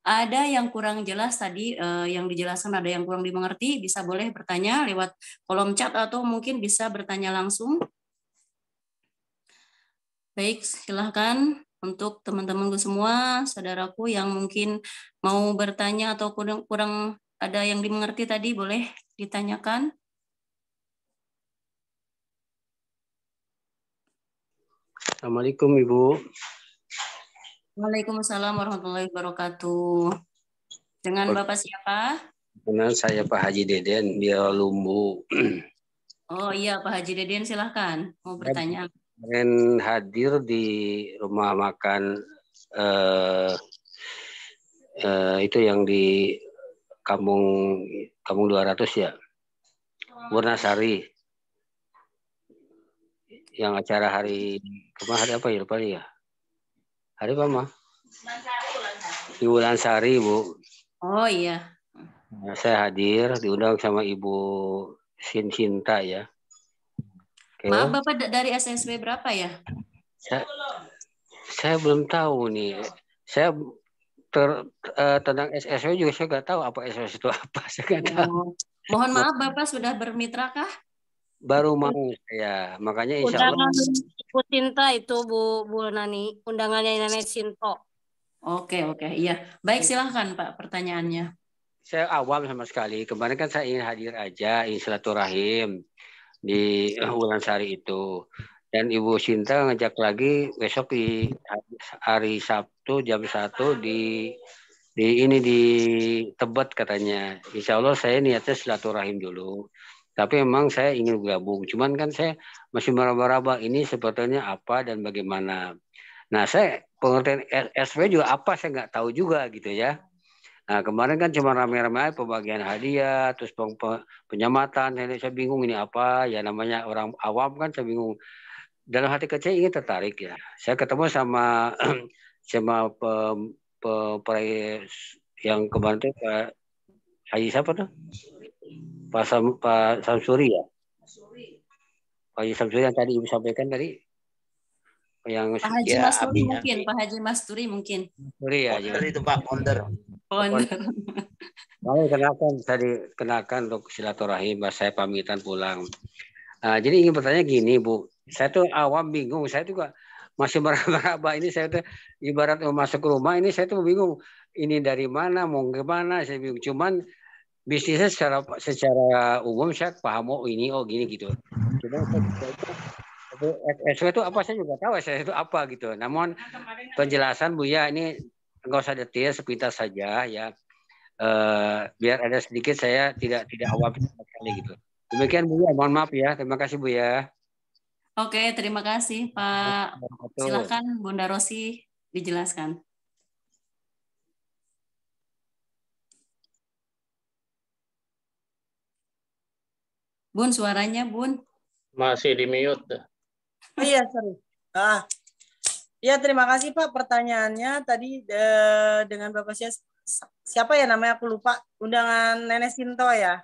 ada yang kurang jelas tadi, yang dijelaskan ada yang kurang dimengerti, bisa boleh bertanya lewat kolom chat atau mungkin bisa bertanya langsung. Baik, silahkan untuk teman-temanku semua, saudaraku yang mungkin mau bertanya atau kurang ada yang dimengerti tadi, boleh ditanyakan. Assalamualaikum Ibu. Waalaikumsalam warahmatullahi wabarakatuh. Dengan Bapak siapa? Benar, saya Pak Haji Deden di Lumbu. Oh iya, Pak Haji Deden, silahkan mau bertanya. Kemarin hadir di rumah makan itu yang di Kampung 200 ya, Burnasari. Yang acara hari kemarin hari apa ya, lupa ya? Hari apa mah? Di Wulansari, Bu. Oh iya. Nah, saya hadir diundang sama Ibu Sinta ya. Okay. Maaf Bapak dari SSW berapa ya? Saya belum tahu nih. Saya tentang SSW juga saya nggak tahu apa SSW itu apa. Saya nggak tahu. Mohon maaf Bapak sudah bermitra kah? Baru mau saya, makanya insya Allah. Undangan Ibu Sinta itu Bu Nani, undangannya Nenek Sinto. Oke, iya. Baik, silahkan Pak pertanyaannya. Saya awam sama sekali. Kemarin kan saya ingin hadir aja, ingin silaturahim di Wulansari itu. Dan Ibu Sinta ngajak lagi besok di hari Sabtu jam 1 di Tebet katanya. Insya Allah saya niatnya silaturahim dulu. Tapi memang saya ingin gabung. Cuman kan saya masih meraba-raba ini sebetulnya apa dan bagaimana. Nah saya pengertian SV juga apa saya nggak tahu juga gitu ya. Nah kemarin kan cuma rame-rame pembagian hadiah, terus penyamatan. Saya bingung ini apa ya, namanya orang awam kan saya bingung. Dalam hati kecil ingin tertarik ya. Saya ketemu sama yang kemarin itu Pak Haji siapa tuh? Pak Samsuri ya. Pak Haji Samsuri yang tadi Ibu sampaikan tadi. Yang Pak Haji Masturi mungkin, Pak Haji Masturi mungkin. Masturi ya. Itu Pak Founder. Lalu kenalkan untuk silaturahim, saya pamitan pulang. Jadi ingin bertanya gini Bu, saya tuh awam bingung, saya juga masih meraba-raba ini, saya tuh ibarat mau masuk ke rumah ini saya tuh bingung ini dari mana mau kemana, saya bingung. Cuman bisnisnya secara umum saya paham ini gini gitu. Cuman SW itu apa saya juga tahu SW itu apa gitu. Namun penjelasan Bu ya ini nggak usah detail, sepintas saja ya. Biar ada sedikit saya tidak awam sama sekali gitu. Demikian Bu ya, mohon maaf ya. Terima kasih Bu ya. Oke, terima kasih Pak. Silakan Bunda Rosi dijelaskan. Bun, suaranya Bun. Masih di mute. Iya, sorry. Ya, terima kasih Pak pertanyaannya tadi dengan Bapak siapa ya namanya aku lupa, undangan Nenek Sinto ya.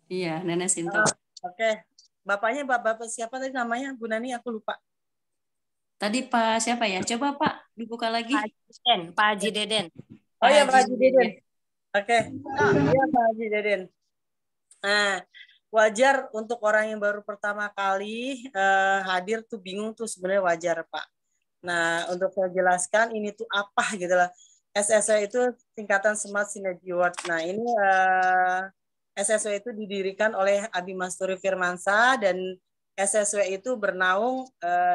Iya, Nenek Sinto. Oke. Bapaknya Bapak siapa tadi namanya? Bu Nani aku lupa. Tadi Pak siapa ya? Coba Pak dibuka lagi. Pak Haji Deden. Oh iya Pak Haji Deden. Oke. Iya Pak Haji Deden. Nah, wajar untuk orang yang baru pertama kali hadir tuh bingung tuh sebenarnya wajar Pak. Nah, untuk saya jelaskan ini tuh apa gitu lah. SSW itu singkatan Smart Synergy Award. Nah, ini SSW itu didirikan oleh Abi Masturi Firmansyah dan SSW itu bernaung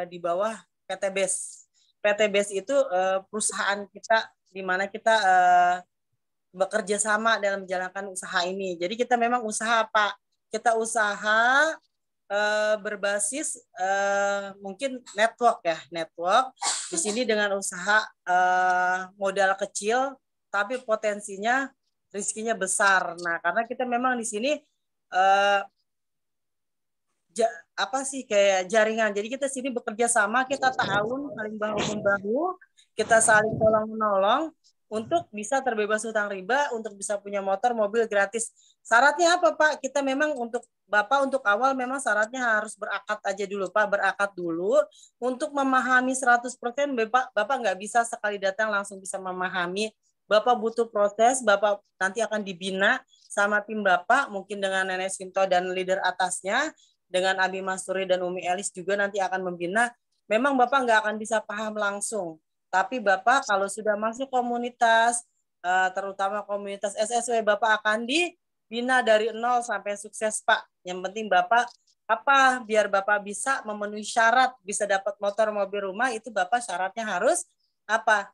di bawah PT BES. PT BES itu perusahaan kita di mana kita bekerja sama dalam menjalankan usaha ini. Jadi kita memang usaha apa? Kita usaha berbasis mungkin network ya, network. Di sini dengan usaha modal kecil tapi potensinya rizkinya besar. Nah, karena kita memang di sini kayak jaringan. Jadi kita sini bekerja sama, kita ta'awun, saling bahu-membahu, kita saling tolong-menolong untuk bisa terbebas hutang riba, untuk bisa punya motor, mobil gratis. Syaratnya apa Pak? Kita memang untuk Bapak untuk awal memang syaratnya harus berakad aja dulu Pak, berakad dulu untuk memahami 100% Bapak nggak bisa sekali datang langsung bisa memahami. Bapak butuh proses, Bapak nanti akan dibina sama tim Bapak, mungkin dengan Nenek Sinto dan leader atasnya, dengan Abi Masturi dan Umi Elis juga nanti akan membina. Memang Bapak nggak akan bisa paham langsung, tapi Bapak kalau sudah masuk komunitas, terutama komunitas SSW, Bapak akan dibina dari nol sampai sukses Pak. Yang penting Bapak biar Bapak bisa memenuhi syarat bisa dapat motor, mobil, rumah, itu Bapak syaratnya harus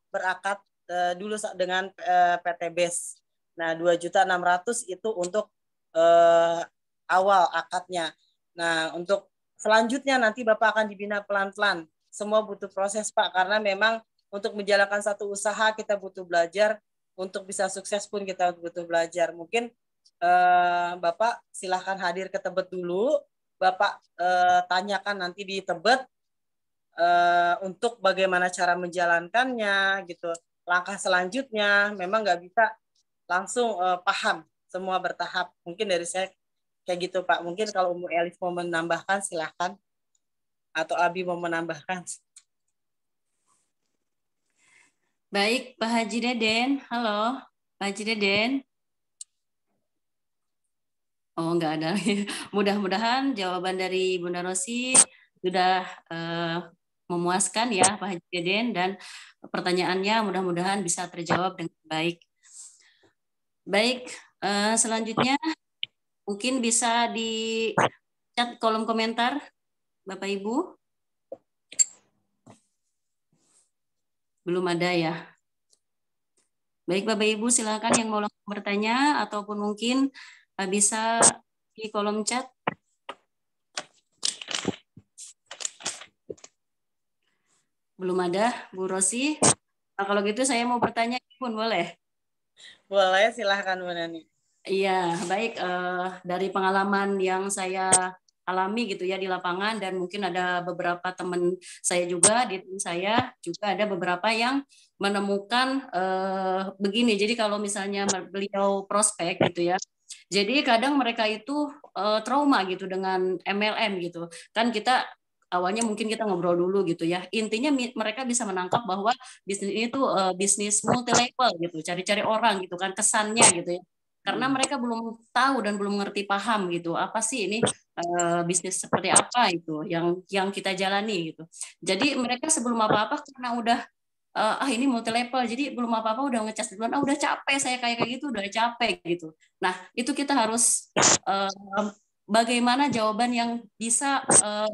berakad dulu dengan PT BES. Nah, 2.600.000 itu untuk awal akadnya. Nah, untuk selanjutnya nanti Bapak akan dibina pelan-pelan. Semua butuh proses Pak, karena memang untuk menjalankan satu usaha kita butuh belajar, untuk bisa sukses pun kita butuh belajar. Mungkin Bapak silahkan hadir ke Tebet dulu, Bapak tanyakan nanti di Tebet untuk bagaimana cara menjalankannya gitu. Langkah selanjutnya memang nggak bisa langsung paham, semua bertahap. Mungkin dari saya kayak gitu Pak. Mungkin kalau Umu Elif mau menambahkan silahkan, atau Abi mau menambahkan. Baik, Pak Haji Deden. Halo, Pak Haji Deden. Oh, enggak ada. Mudah-mudahan jawaban dari Bunda Rosi sudah memuaskan ya Pak Haji Deden, dan pertanyaannya mudah-mudahan bisa terjawab dengan baik. Baik, selanjutnya mungkin bisa di chat kolom komentar Bapak Ibu. Belum ada ya. Baik Bapak Ibu, silakan yang mau langsung bertanya ataupun mungkin bisa di kolom chat. Belum ada, Bu Rosi. Nah, kalau gitu saya mau bertanya pun boleh? Boleh, silahkan Bu Nani. Iya, baik. Dari pengalaman yang saya alami gitu ya di lapangan, dan mungkin ada beberapa teman saya juga, di tim saya juga ada beberapa yang menemukan begini. Jadi kalau misalnya beliau prospek gitu ya, jadi kadang mereka itu trauma gitu dengan MLM gitu. Kan kita awalnya mungkin kita ngobrol dulu gitu ya. Intinya mereka bisa menangkap bahwa bisnis ini tuh bisnis multi level gitu, cari-cari orang gitu kan, kesannya gitu ya. Karena mereka belum tahu dan belum ngerti paham gitu apa sih ini bisnis seperti apa itu yang kita jalani gitu. Jadi mereka sebelum apa-apa karena udah ini multi level, jadi belum apa-apa udah ngecas duluan, udah capek saya kayak gitu, udah capek gitu. Nah itu kita harus bagaimana jawaban yang bisa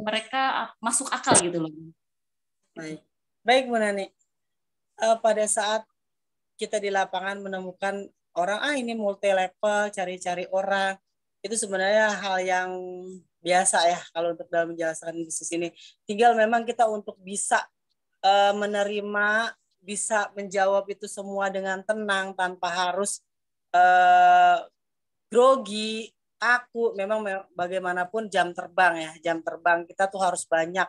mereka masuk akal gitu loh. Baik Bu Nani. Pada saat kita di lapangan menemukan orang, ini multi level, cari-cari orang, itu sebenarnya hal yang biasa ya kalau untuk dalam menjalankan bisnis ini. Tinggal memang kita untuk bisa menerima, bisa menjawab itu semua dengan tenang tanpa harus grogi, kaku. Memang bagaimanapun jam terbang kita tuh harus banyak.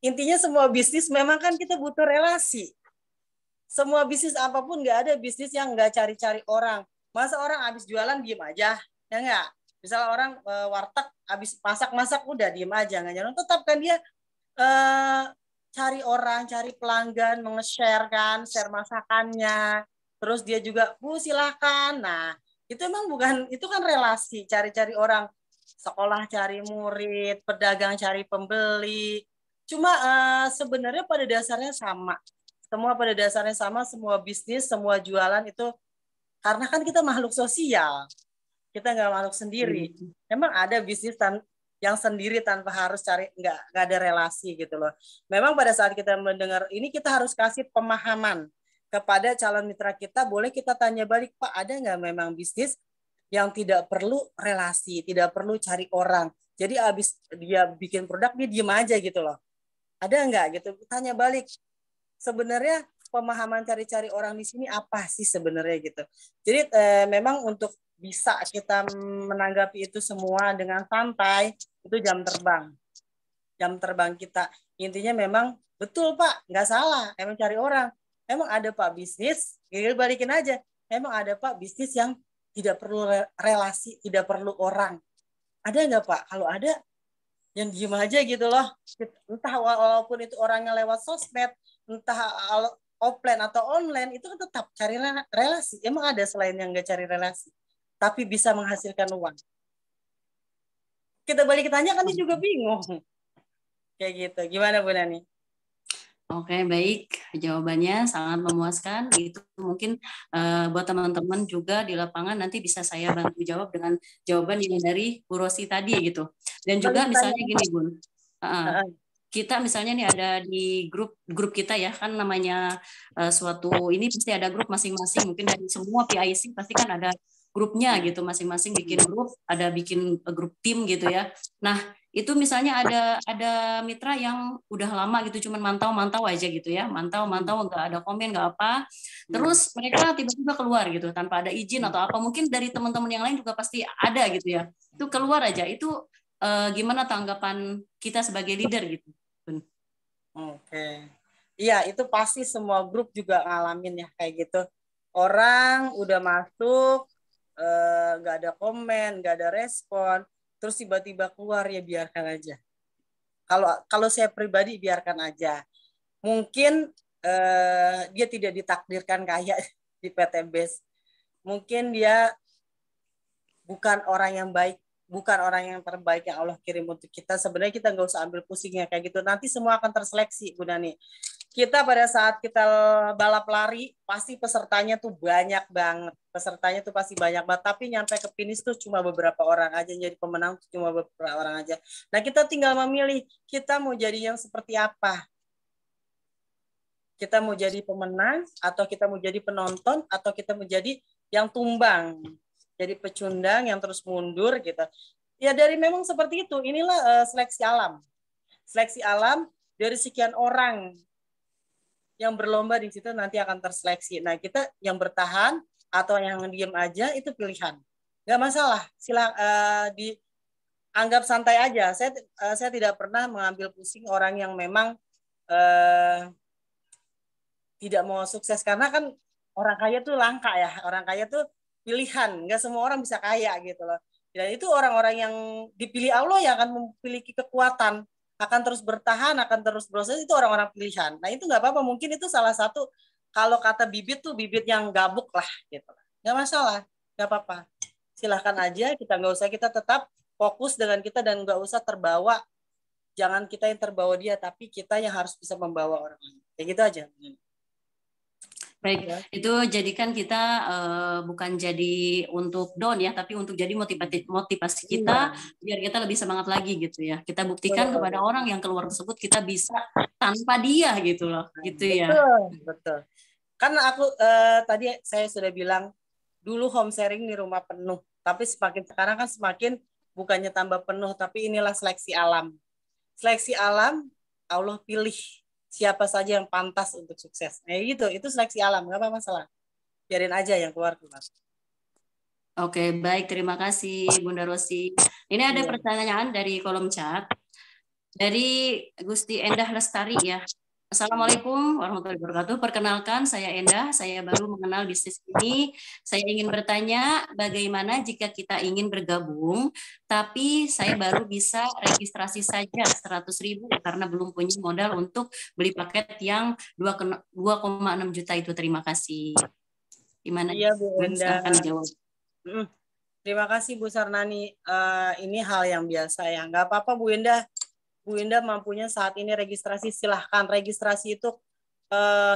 Intinya semua bisnis memang kan kita butuh relasi. Semua bisnis apapun, nggak ada bisnis yang nggak cari-cari orang. Masa orang habis jualan diem aja, ya nggak? Misalnya orang warteg habis masak udah diem aja, nggak jalan. Tetap kan dia cari orang, cari pelanggan, share masakannya. Terus dia juga, Bu silakan. Nah itu emang bukan, itu kan relasi, cari-cari orang. Sekolah cari murid, pedagang cari pembeli. Cuma sebenarnya pada dasarnya sama. Semua bisnis, semua jualan itu karena kan kita makhluk sosial, kita nggak makhluk sendiri. Memang ada bisnis yang sendiri tanpa harus cari, nggak ada relasi gitu loh. Memang pada saat kita mendengar ini kita harus kasih pemahaman kepada calon mitra kita. Boleh kita tanya balik, Pak, ada nggak memang bisnis yang tidak perlu relasi, tidak perlu cari orang. Jadi abis dia bikin produk dia diem aja gitu loh. Ada nggak gitu? Tanya balik. Sebenarnya pemahaman cari-cari orang di sini apa sih sebenarnya gitu. Jadi memang untuk bisa kita menanggapi itu semua dengan santai, itu jam terbang kita. Intinya memang betul Pak, nggak salah, emang cari orang. Emang ada Pak bisnis, balikin aja. Emang ada Pak bisnis yang tidak perlu relasi, tidak perlu orang. Ada nggak Pak? Kalau ada, yang diem aja gitu loh. Entah walaupun itu orangnya lewat sosmed, entah offline atau online, itu kan tetap cari relasi. Emang ada selain yang nggak cari relasi, tapi bisa menghasilkan uang? Kita balik tanya kan dia juga bingung. Kayak gitu. Gimana Bu Nani? Oke, baik. Jawabannya sangat memuaskan. Itu mungkin buat teman-teman juga di lapangan nanti bisa saya bantu jawab dengan jawaban yang dari Bu Rosi tadi gitu. Dan juga misalnya gini, Bun. Kita misalnya nih ada di grup kita ya, kan namanya suatu ini pasti ada grup masing-masing. Mungkin dari semua PIC pasti kan ada grupnya gitu, masing-masing bikin grup, ada bikin grup tim gitu ya. Nah, itu misalnya ada mitra yang udah lama gitu, cuman mantau aja gitu ya, mantau nggak ada komen nggak apa, terus mereka tiba-tiba keluar gitu tanpa ada izin atau apa, mungkin dari teman-teman yang lain juga pasti ada gitu ya, itu keluar aja, itu gimana tanggapan kita sebagai leader gitu? Oke, iya itu pasti semua grup juga ngalamin ya kayak gitu, orang udah masuk nggak ada komen, nggak ada respon, terus tiba-tiba keluar, ya biarkan aja. Kalau saya pribadi biarkan aja. Mungkin dia tidak ditakdirkan kaya di PT BES. Mungkin dia bukan orang yang baik, bukan orang yang terbaik yang Allah kirim untuk kita. Sebenarnya kita nggak usah ambil pusingnya kayak gitu. Nanti semua akan terseleksi, Bu Nani. Kita pada saat kita balap lari, pasti pesertanya tuh banyak banget. Pesertanya tuh pasti banyak banget. Tapi nyampe ke finish tuh cuma beberapa orang aja. Jadi pemenang tuh cuma beberapa orang aja. Nah kita tinggal memilih, kita mau jadi yang seperti apa. Kita mau jadi pemenang, atau kita mau jadi penonton, atau kita mau jadi yang tumbang. Jadi pecundang yang terus mundur gitu. Ya dari memang seperti itu. Inilah seleksi alam. Seleksi alam dari sekian orang yang berlomba di situ nanti akan terseleksi. Nah, kita yang bertahan atau yang diem aja itu pilihan. Nggak masalah. Dianggap santai aja. Saya tidak pernah mengambil pusing orang yang memang tidak mau sukses, karena kan orang kaya tuh langka ya. Orang kaya tuh pilihan. Nggak semua orang bisa kaya gitu loh. Dan itu orang-orang yang dipilih Allah yang akan memiliki kekuatan, akan terus bertahan, akan terus proses, itu orang-orang pilihan. Nah itu nggak apa-apa, mungkin itu salah satu, kalau kata bibit tuh bibit yang gabuk lah gitu. Nggak masalah, nggak apa-apa. Silahkan aja, kita tetap fokus dengan kita dan nggak usah terbawa. Jangan kita yang terbawa dia, tapi kita yang harus bisa membawa orang lain. Kayak gitu aja. Baik, itu jadikan kita bukan jadi untuk down ya, tapi untuk jadi motivasi kita biar kita lebih semangat lagi gitu ya. Kita buktikan kepada orang yang keluar tersebut kita bisa tanpa dia gitu loh, gitu ya. Betul. Karena aku tadi saya sudah bilang dulu home sharing di rumah penuh, tapi sekarang kan semakin bukannya tambah penuh, tapi inilah seleksi alam. Seleksi alam, Allah pilih siapa saja yang pantas untuk sukses. Nah gitu, itu seleksi alam, nggak apa masalah. Biarin aja yang keluar. Oke, baik, terima kasih Bunda Rosi. Ini ada pertanyaan dari kolom chat dari Gusti Endah Lestari ya. Assalamualaikum warahmatullahi wabarakatuh. Perkenalkan, saya Endah. Saya baru mengenal bisnis ini. Saya ingin bertanya, bagaimana jika kita ingin bergabung, tapi saya baru bisa registrasi saja 100.000 karena belum punya modal untuk beli paket yang 2,6 juta itu. Terima kasih. Gimana? Iya, Bu Endah. Silahkan jawab. Terima kasih Bu Sarnani. Ini hal yang biasa ya. Nggak apa-apa Bu Endah. Bu Indah mampunya saat ini registrasi, silahkan. Registrasi itu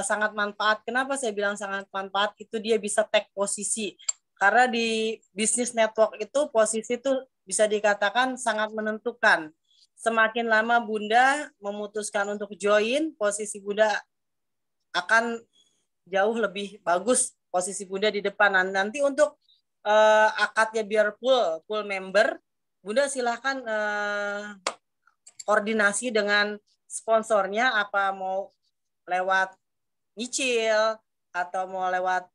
sangat manfaat. Kenapa saya bilang sangat manfaat? Itu dia bisa tag posisi. Karena di bisnis network itu posisi itu bisa dikatakan sangat menentukan. Semakin lama Bunda memutuskan untuk join, posisi Bunda akan jauh lebih bagus. Posisi Bunda di depan. Nanti untuk akadnya biar full member, Bunda silahkan koordinasi dengan sponsornya, apa mau lewat nyicil atau mau lewat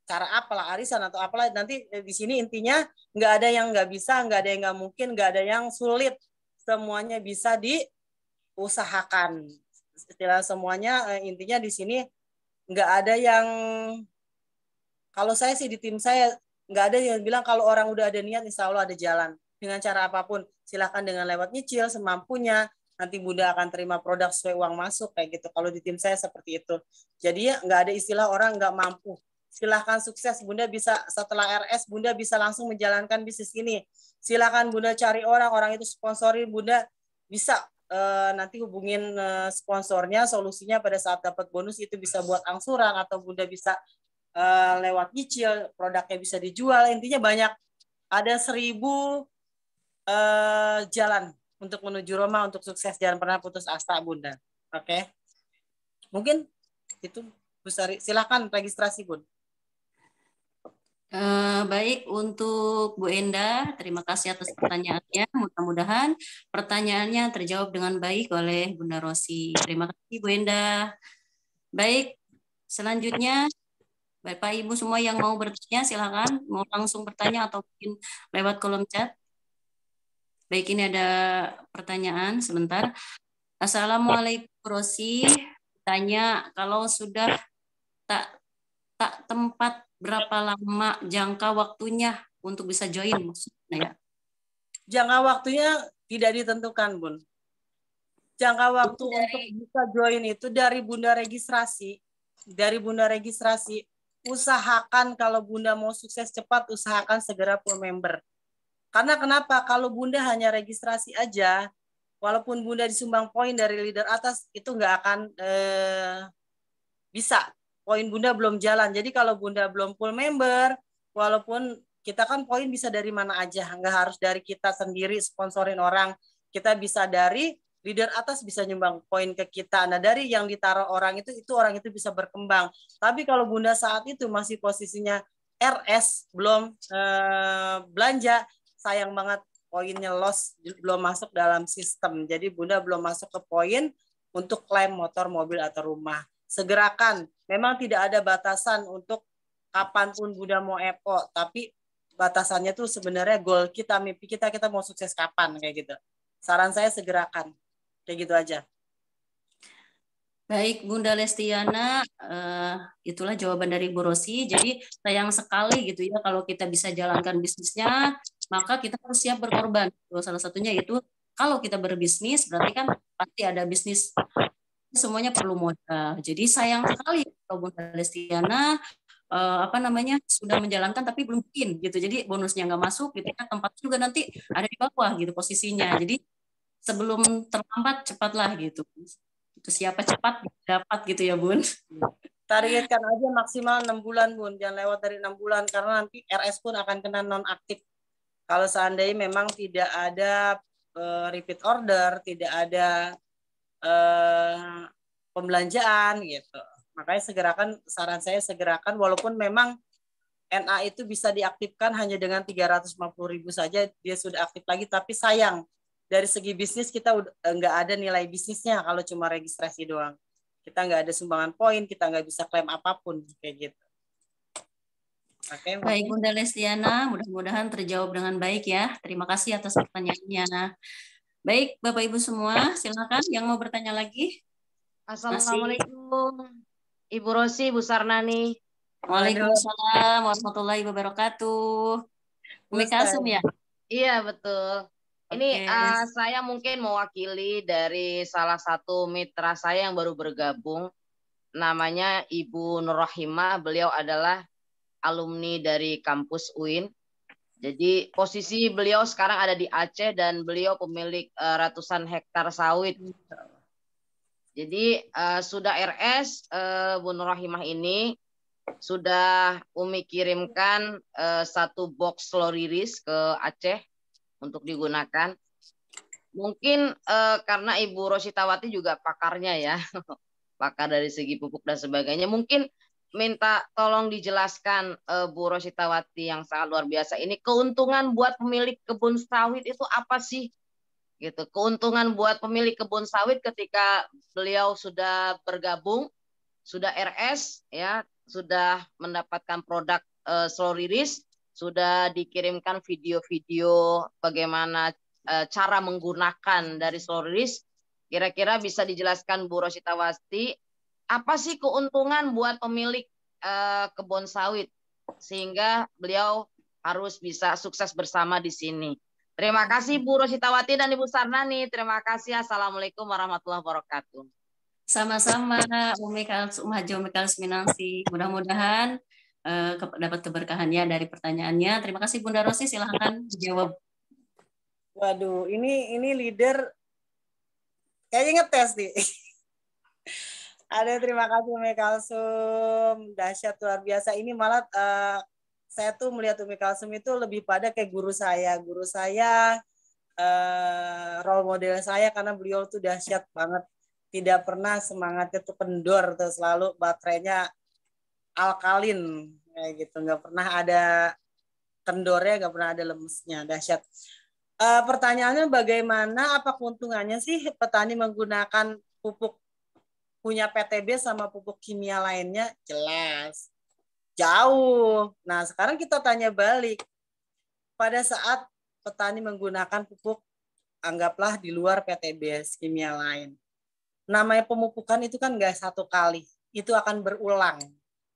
cara apalah, arisan atau apalah. Nanti di sini intinya nggak ada yang nggak bisa, nggak ada yang nggak mungkin, nggak ada yang sulit, semuanya bisa diusahakan. Istilah semuanya intinya di sini nggak ada yang, kalau saya sih di tim saya Nggak ada yang bilang kalau orang udah ada niat, insya Allah ada jalan. Dengan cara apapun, silahkan dengan lewat nyicil semampunya, nanti Bunda akan terima produk sesuai uang masuk, kayak gitu. Kalau di tim saya seperti itu. Jadi ya nggak ada istilah orang nggak mampu. Silahkan sukses, Bunda bisa setelah RS, Bunda bisa langsung menjalankan bisnis ini. Silahkan Bunda cari orang itu sponsori, Bunda bisa nanti hubungin sponsornya, solusinya pada saat dapat bonus itu bisa buat angsuran, atau Bunda bisa lewat nyicil, produknya bisa dijual. Intinya banyak, ada 1000 jalan untuk menuju Roma, untuk sukses. Jangan pernah putus asa, Bunda. Oke. Mungkin itu Bu Sari, silakan registrasi, Bun. Baik, untuk Bu Enda, terima kasih atas pertanyaannya. Mudah-mudahan pertanyaannya terjawab dengan baik oleh Bunda Rosi. Terima kasih Bu Enda. Baik, selanjutnya Bapak Ibu semua yang mau bertanya silakan, mau langsung bertanya atau mungkin lewat kolom chat. Baik, ini ada pertanyaan sebentar. Assalamualaikum Rosi, tanya kalau sudah tak tempat, berapa lama jangka waktunya untuk bisa join maksudnya ya? Jangka waktunya tidak ditentukan, Bun. Jangka waktu untuk bisa join itu dari Bunda registrasi. Dari Bunda registrasi, usahakan kalau Bunda mau sukses cepat, usahakan segera full member. Karena kenapa? Kalau Bunda hanya registrasi aja, walaupun Bunda disumbang poin dari leader atas, itu nggak akan bisa. Poin Bunda belum jalan. Jadi kalau Bunda belum full member, walaupun kita kan poin bisa dari mana aja, nggak harus dari kita sendiri sponsorin orang. Kita bisa dari leader atas bisa nyumbang poin ke kita. Nah, dari yang ditaruh orang itu orang itu bisa berkembang. Tapi kalau Bunda saat itu masih posisinya RS, belum belanja, sayang banget poinnya loss, belum masuk dalam sistem. Jadi Bunda belum masuk ke poin untuk klaim motor, mobil, atau rumah. Segerakan. Memang tidak ada batasan untuk kapanpun Bunda mau EPO, tapi batasannya tuh sebenarnya goal kita, mimpi kita mau sukses kapan, kayak gitu. Saran saya segerakan. Kayak gitu aja. Baik, Bunda Lestiana, itulah jawaban dari Bu Rosi. Jadi sayang sekali gitu ya kalau kita bisa jalankan bisnisnya, maka kita harus siap berkorban. Salah satunya itu kalau kita berbisnis, berarti kan pasti ada bisnis, semuanya perlu modal. Jadi sayang sekali kalau Bunda Lestiana sudah menjalankan tapi belum bikin gitu. Jadi bonusnya nggak masuk gitu ya, tempat juga nanti ada di bawah gitu posisinya. Jadi sebelum terlambat cepatlah gitu. Itu siapa cepat dapat gitu ya, Bun. Targetkan aja maksimal 6 bulan, Bun. Jangan lewat dari 6 bulan karena nanti RS pun akan kena nonaktif. Kalau seandainya memang tidak ada repeat order, tidak ada pembelanjaan gitu. Makanya segerakan, saran saya segerakan, walaupun memang NA itu bisa diaktifkan hanya dengan 350.000 saja, dia sudah aktif lagi, tapi sayang, dari segi bisnis kita nggak ada nilai bisnisnya kalau cuma registrasi doang. Kita nggak ada sumbangan poin, kita nggak bisa klaim apapun, kayak gitu. Oke, baik Bunda Lestiana, mudah-mudahan terjawab dengan baik ya. Terima kasih atas pertanyaannya. Baik, Bapak Ibu semua, silakan yang mau bertanya lagi. Assalamualaikum, Ibu Rosi, Bu Sarnani. Waalaikumsalam warahmatullahi wabarakatuh. Umi Kasum ya? Iya, betul. Ini saya mungkin mewakili dari salah satu mitra saya yang baru bergabung. Namanya Ibu Nurrahimah. Beliau adalah alumni dari kampus UIN. Jadi posisi beliau sekarang ada di Aceh dan beliau pemilik ratusan hektar sawit. Jadi sudah RS Bu Nurrahimah ini sudah Umi kirimkan 1 box loriris ke Aceh untuk digunakan. Mungkin karena Ibu Rositawati juga pakarnya ya, pakar dari segi pupuk dan sebagainya. Mungkin minta tolong dijelaskan Bu Rositawati yang sangat luar biasa ini, keuntungan buat pemilik kebun sawit itu apa sih? Gitu. Keuntungan buat pemilik kebun sawit ketika beliau sudah bergabung, sudah RS ya, sudah mendapatkan produk slow release, sudah dikirimkan video-video bagaimana cara menggunakan dari slow release. Kira-kira bisa dijelaskan Bu Rositawati, apa sih keuntungan buat pemilik kebun sawit sehingga beliau harus bisa sukses bersama di sini. Terima kasih Bu Rosyitawati dan Ibu Sarnani. Terima kasih. Assalamualaikum warahmatullahi wabarakatuh. Sama-sama, Umi Minangsi. Mudah-mudahan dapat keberkahannya dari pertanyaannya. Terima kasih Bunda Rosi, silahkan dijawab. Waduh, ini leader kayaknya ngetes nih. Ada, terima kasih Umi Kalsum, dahsyat luar biasa. Ini malah saya tuh melihat Umi Kalsum itu lebih pada kayak guru saya role model saya, karena beliau tuh dahsyat banget, tidak pernah semangatnya tuh kendor, tuh selalu baterainya alkalin kayak gitu, nggak pernah ada kendornya, nggak pernah ada lemesnya, dahsyat. Pertanyaannya bagaimana, apa keuntungannya sih petani menggunakan pupuk punya PTB sama pupuk kimia lainnya? Jelas jauh. Nah, sekarang kita tanya balik. Pada saat petani menggunakan pupuk, anggaplah di luar PTB kimia lain, namanya pemupukan itu kan nggak satu kali, itu akan berulang.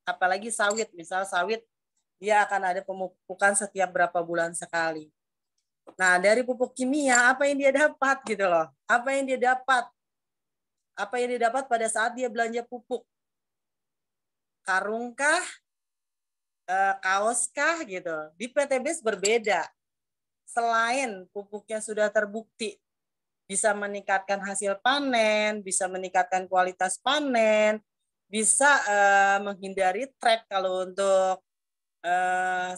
Apalagi sawit, misal sawit, dia akan ada pemupukan setiap berapa bulan sekali. Nah, dari pupuk kimia, apa yang dia dapat gitu loh? Apa yang dia dapat? Apa yang dia dapat pada saat dia belanja pupuk? Karungkah? Kaoskah gitu? Di PTBS berbeda. Selain pupuknya sudah terbukti bisa meningkatkan hasil panen, bisa meningkatkan kualitas panen, bisa menghindari trek kalau untuk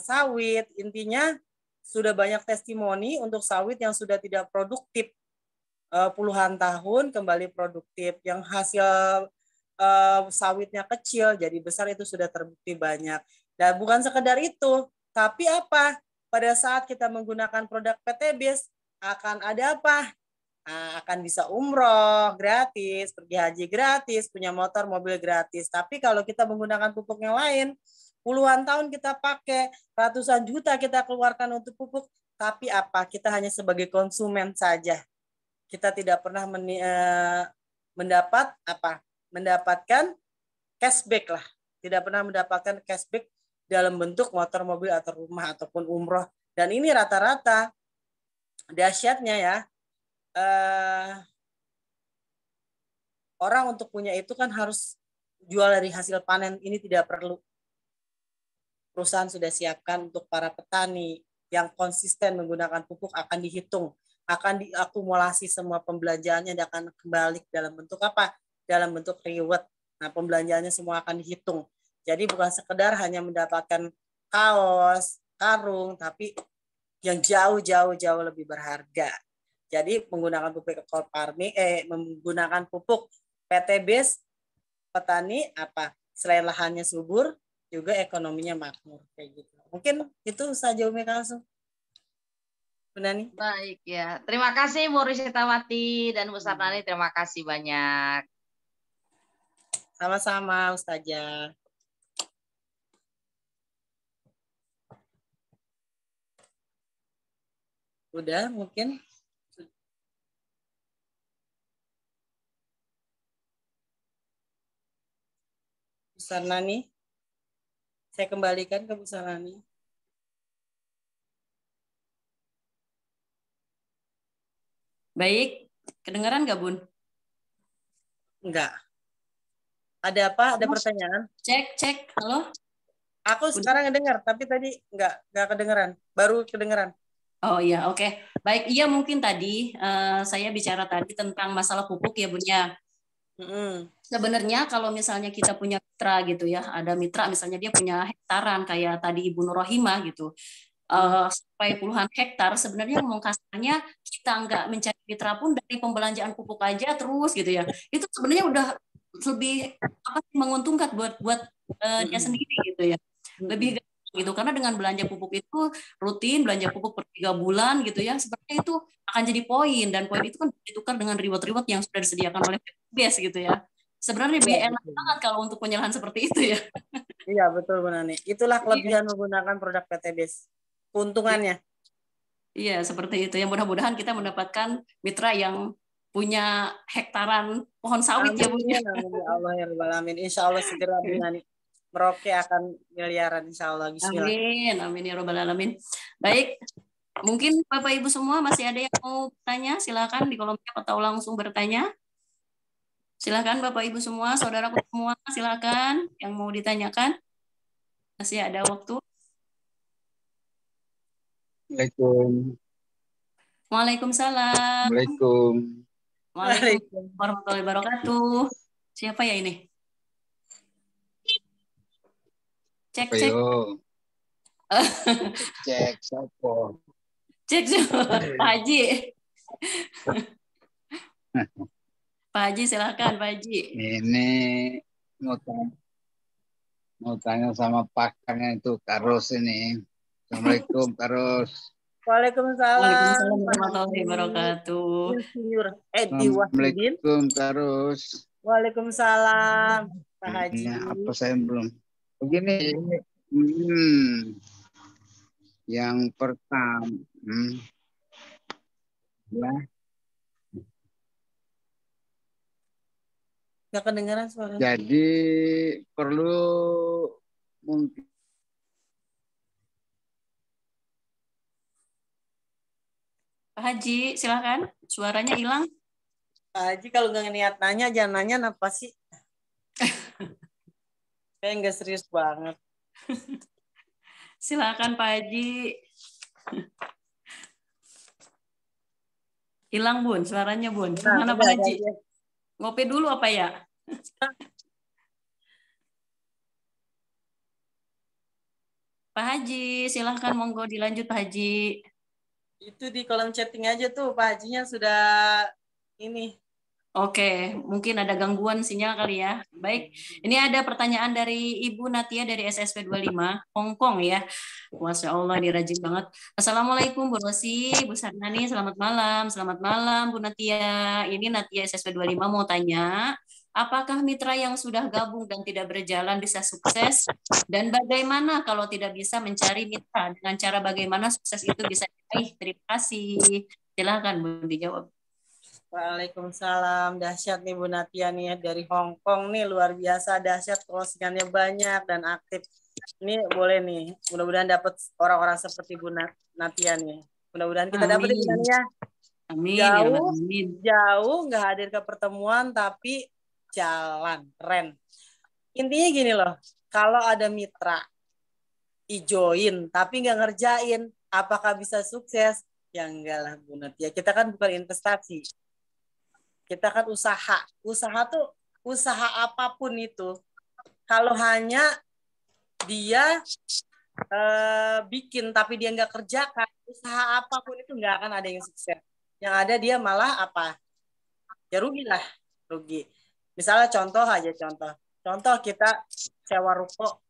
sawit. Intinya sudah banyak testimoni untuk sawit yang sudah tidak produktif puluhan tahun kembali produktif, yang hasil sawitnya kecil jadi besar, itu sudah terbukti banyak. Dan bukan sekedar itu, tapi apa? Pada saat kita menggunakan produk PTBS akan ada apa? Akan bisa umroh gratis, pergi haji gratis, punya motor, mobil gratis. Tapi kalau kita menggunakan pupuk yang lain, puluhan tahun kita pakai, ratusan juta kita keluarkan untuk pupuk, tapi apa? Kita hanya sebagai konsumen saja. Kita tidak pernah mendapatkan cashback lah. Tidak pernah mendapatkan cashback dalam bentuk motor, mobil, atau rumah, ataupun umroh. Dan ini rata-rata dahsyatnya ya. Orang untuk punya itu kan harus jual dari hasil panen. Ini tidak perlu. Perusahaan sudah siapkan untuk para petani yang konsisten menggunakan pupuk, akan dihitung, akan diakumulasi semua pembelanjaannya, dan akan kembali dalam bentuk apa? Dalam bentuk reward. Nah, pembelanjaannya semua akan dihitung. Jadi bukan sekedar hanya mendapatkan kaos, karung, tapi yang jauh lebih berharga. Jadi menggunakan pupuk farming, menggunakan pupuk PTBS, petani apa? Selain lahannya subur, juga ekonominya makmur kayak gitu. Mungkin itu saja Umi Kalsum. Benani. Baik ya. Terima kasih Bu Rosyitawati dan Bu Sarnani, terima kasih banyak. Sama-sama Ustazah. Udah mungkin. Bu Sarnani. Saya kembalikan ke Bu Sarnani. Baik, kedengaran nggak Bun? Enggak. Ada apa? Ada pertanyaan? Cek. Halo? Aku sekarang ngedengar, tapi tadi enggak kedengeran. Baru kedengeran. Oh iya, oke. Baik, iya mungkin tadi saya bicara tadi tentang masalah pupuk ya Bun ya. Sebenarnya kalau misalnya kita punya mitra gitu ya, ada mitra misalnya dia punya hektaran kayak tadi Ibu Nurrohimah gitu, sampai puluhan hektar, sebenarnya ngomong kasarnya kita nggak mencari mitra pun dari pembelanjaan pupuk aja terus gitu ya, itu sebenarnya udah lebih menguntungkan buat dia sendiri gitu ya, lebih gitu, karena dengan belanja pupuk itu rutin, belanja pupuk per 3 bulan gitu ya, sebenarnya itu akan jadi poin, dan poin itu kan ditukar dengan reward yang sudah disediakan oleh PTBS gitu ya. Sebenarnya lebih enak banget kalau untuk penyerahan seperti itu ya. Iya betul Bu Nani. Itulah kelebihan menggunakan produk PTBS. Keuntungannya. Iya seperti itu. Yang mudah-mudahan kita mendapatkan mitra yang punya hektaran pohon sawit. Amin, ya Bu. Amin ya Allah ya Rabbal Alamin. Insya Allah segera Bu Nani Merauke akan miliaran insya Allah. Bismillah. Amin, amin ya robbal alamin. Baik, mungkin Bapak Ibu semua masih ada yang mau bertanya, silakan di kolom chat atau langsung bertanya. Silakan Bapak Ibu semua, saudaraku semua, silakan yang mau ditanyakan. Masih ada waktu. Assalamualaikum. Waalaikumsalam. Assalamualaikum. Waalaikumsalam warahmatullahi wabarakatuh. Siapa ya ini? Cek, cek. Ayo. Cek siapa? Cek, Pak Haji. Pak Haji, silakan Pak Haji. Ini mau tanya sama pakarnya itu Karos ini. Assalamualaikum Karos. Waalaikumsalam. Waalaikumsalam warahmatullahi wabarakatuh. Insinyur Edi Wahyudin. Assalamualaikum Karos. Waalaikumsalam Pak Haji. Apa saya belum? Begini, yang pertama, ya, Nggak kedengaran suara. jadi perlu mungkin Pak Haji, silakan. Suaranya hilang. Pak Haji kalau nggak niat nanya, jangan nanya apa sih? Saya nggak serius banget. Silakan Pak Haji. Hilang Bun, suaranya Bun. Mana Pak Haji? Ngopi dulu apa ya? Pak Haji, silahkan monggo dilanjut Pak Haji. Itu di kolom chatting aja tuh Pak Hajinya sudah ini. Oke, mungkin ada gangguan sinyal kali ya. Baik, ini ada pertanyaan dari Ibu Natia dari SSP 25, Hong Kong ya. Masya Allah, ini rajin banget. Assalamualaikum Bu Rosi, Bu Sarnani, selamat malam. Selamat malam Bu Natia. Ini Natia SSP 25 mau tanya, apakah mitra yang sudah gabung dan tidak berjalan bisa sukses? Dan bagaimana kalau tidak bisa mencari mitra? Dengan cara bagaimana sukses itu bisa diraih? Terima kasih. Silakan Bu dijawab. Waalaikumsalam, dahsyat nih Bu Natia nih ya, dari Hong Kong nih, luar biasa dahsyat, closingannya banyak dan aktif. Ini boleh nih, mudah-mudahan dapat orang-orang seperti Bu Natia nih. Mudah-mudahan kita dapat Bu Natia. Amin. Jauh nggak hadir ke pertemuan tapi jalan, keren. Intinya gini loh, kalau ada mitra ijoin tapi nggak ngerjain, apakah bisa sukses? Ya enggak lah Bu Natia, kita kan bukan investasi. Kita kan usaha. Usaha tuh, usaha apapun itu. Kalau hanya dia bikin tapi dia nggak kerjakan, usaha apapun itu nggak akan ada yang sukses. Yang ada dia malah apa? Ya rugi lah. Rugi. Misalnya contoh aja contoh. Contoh kita sewa ruko.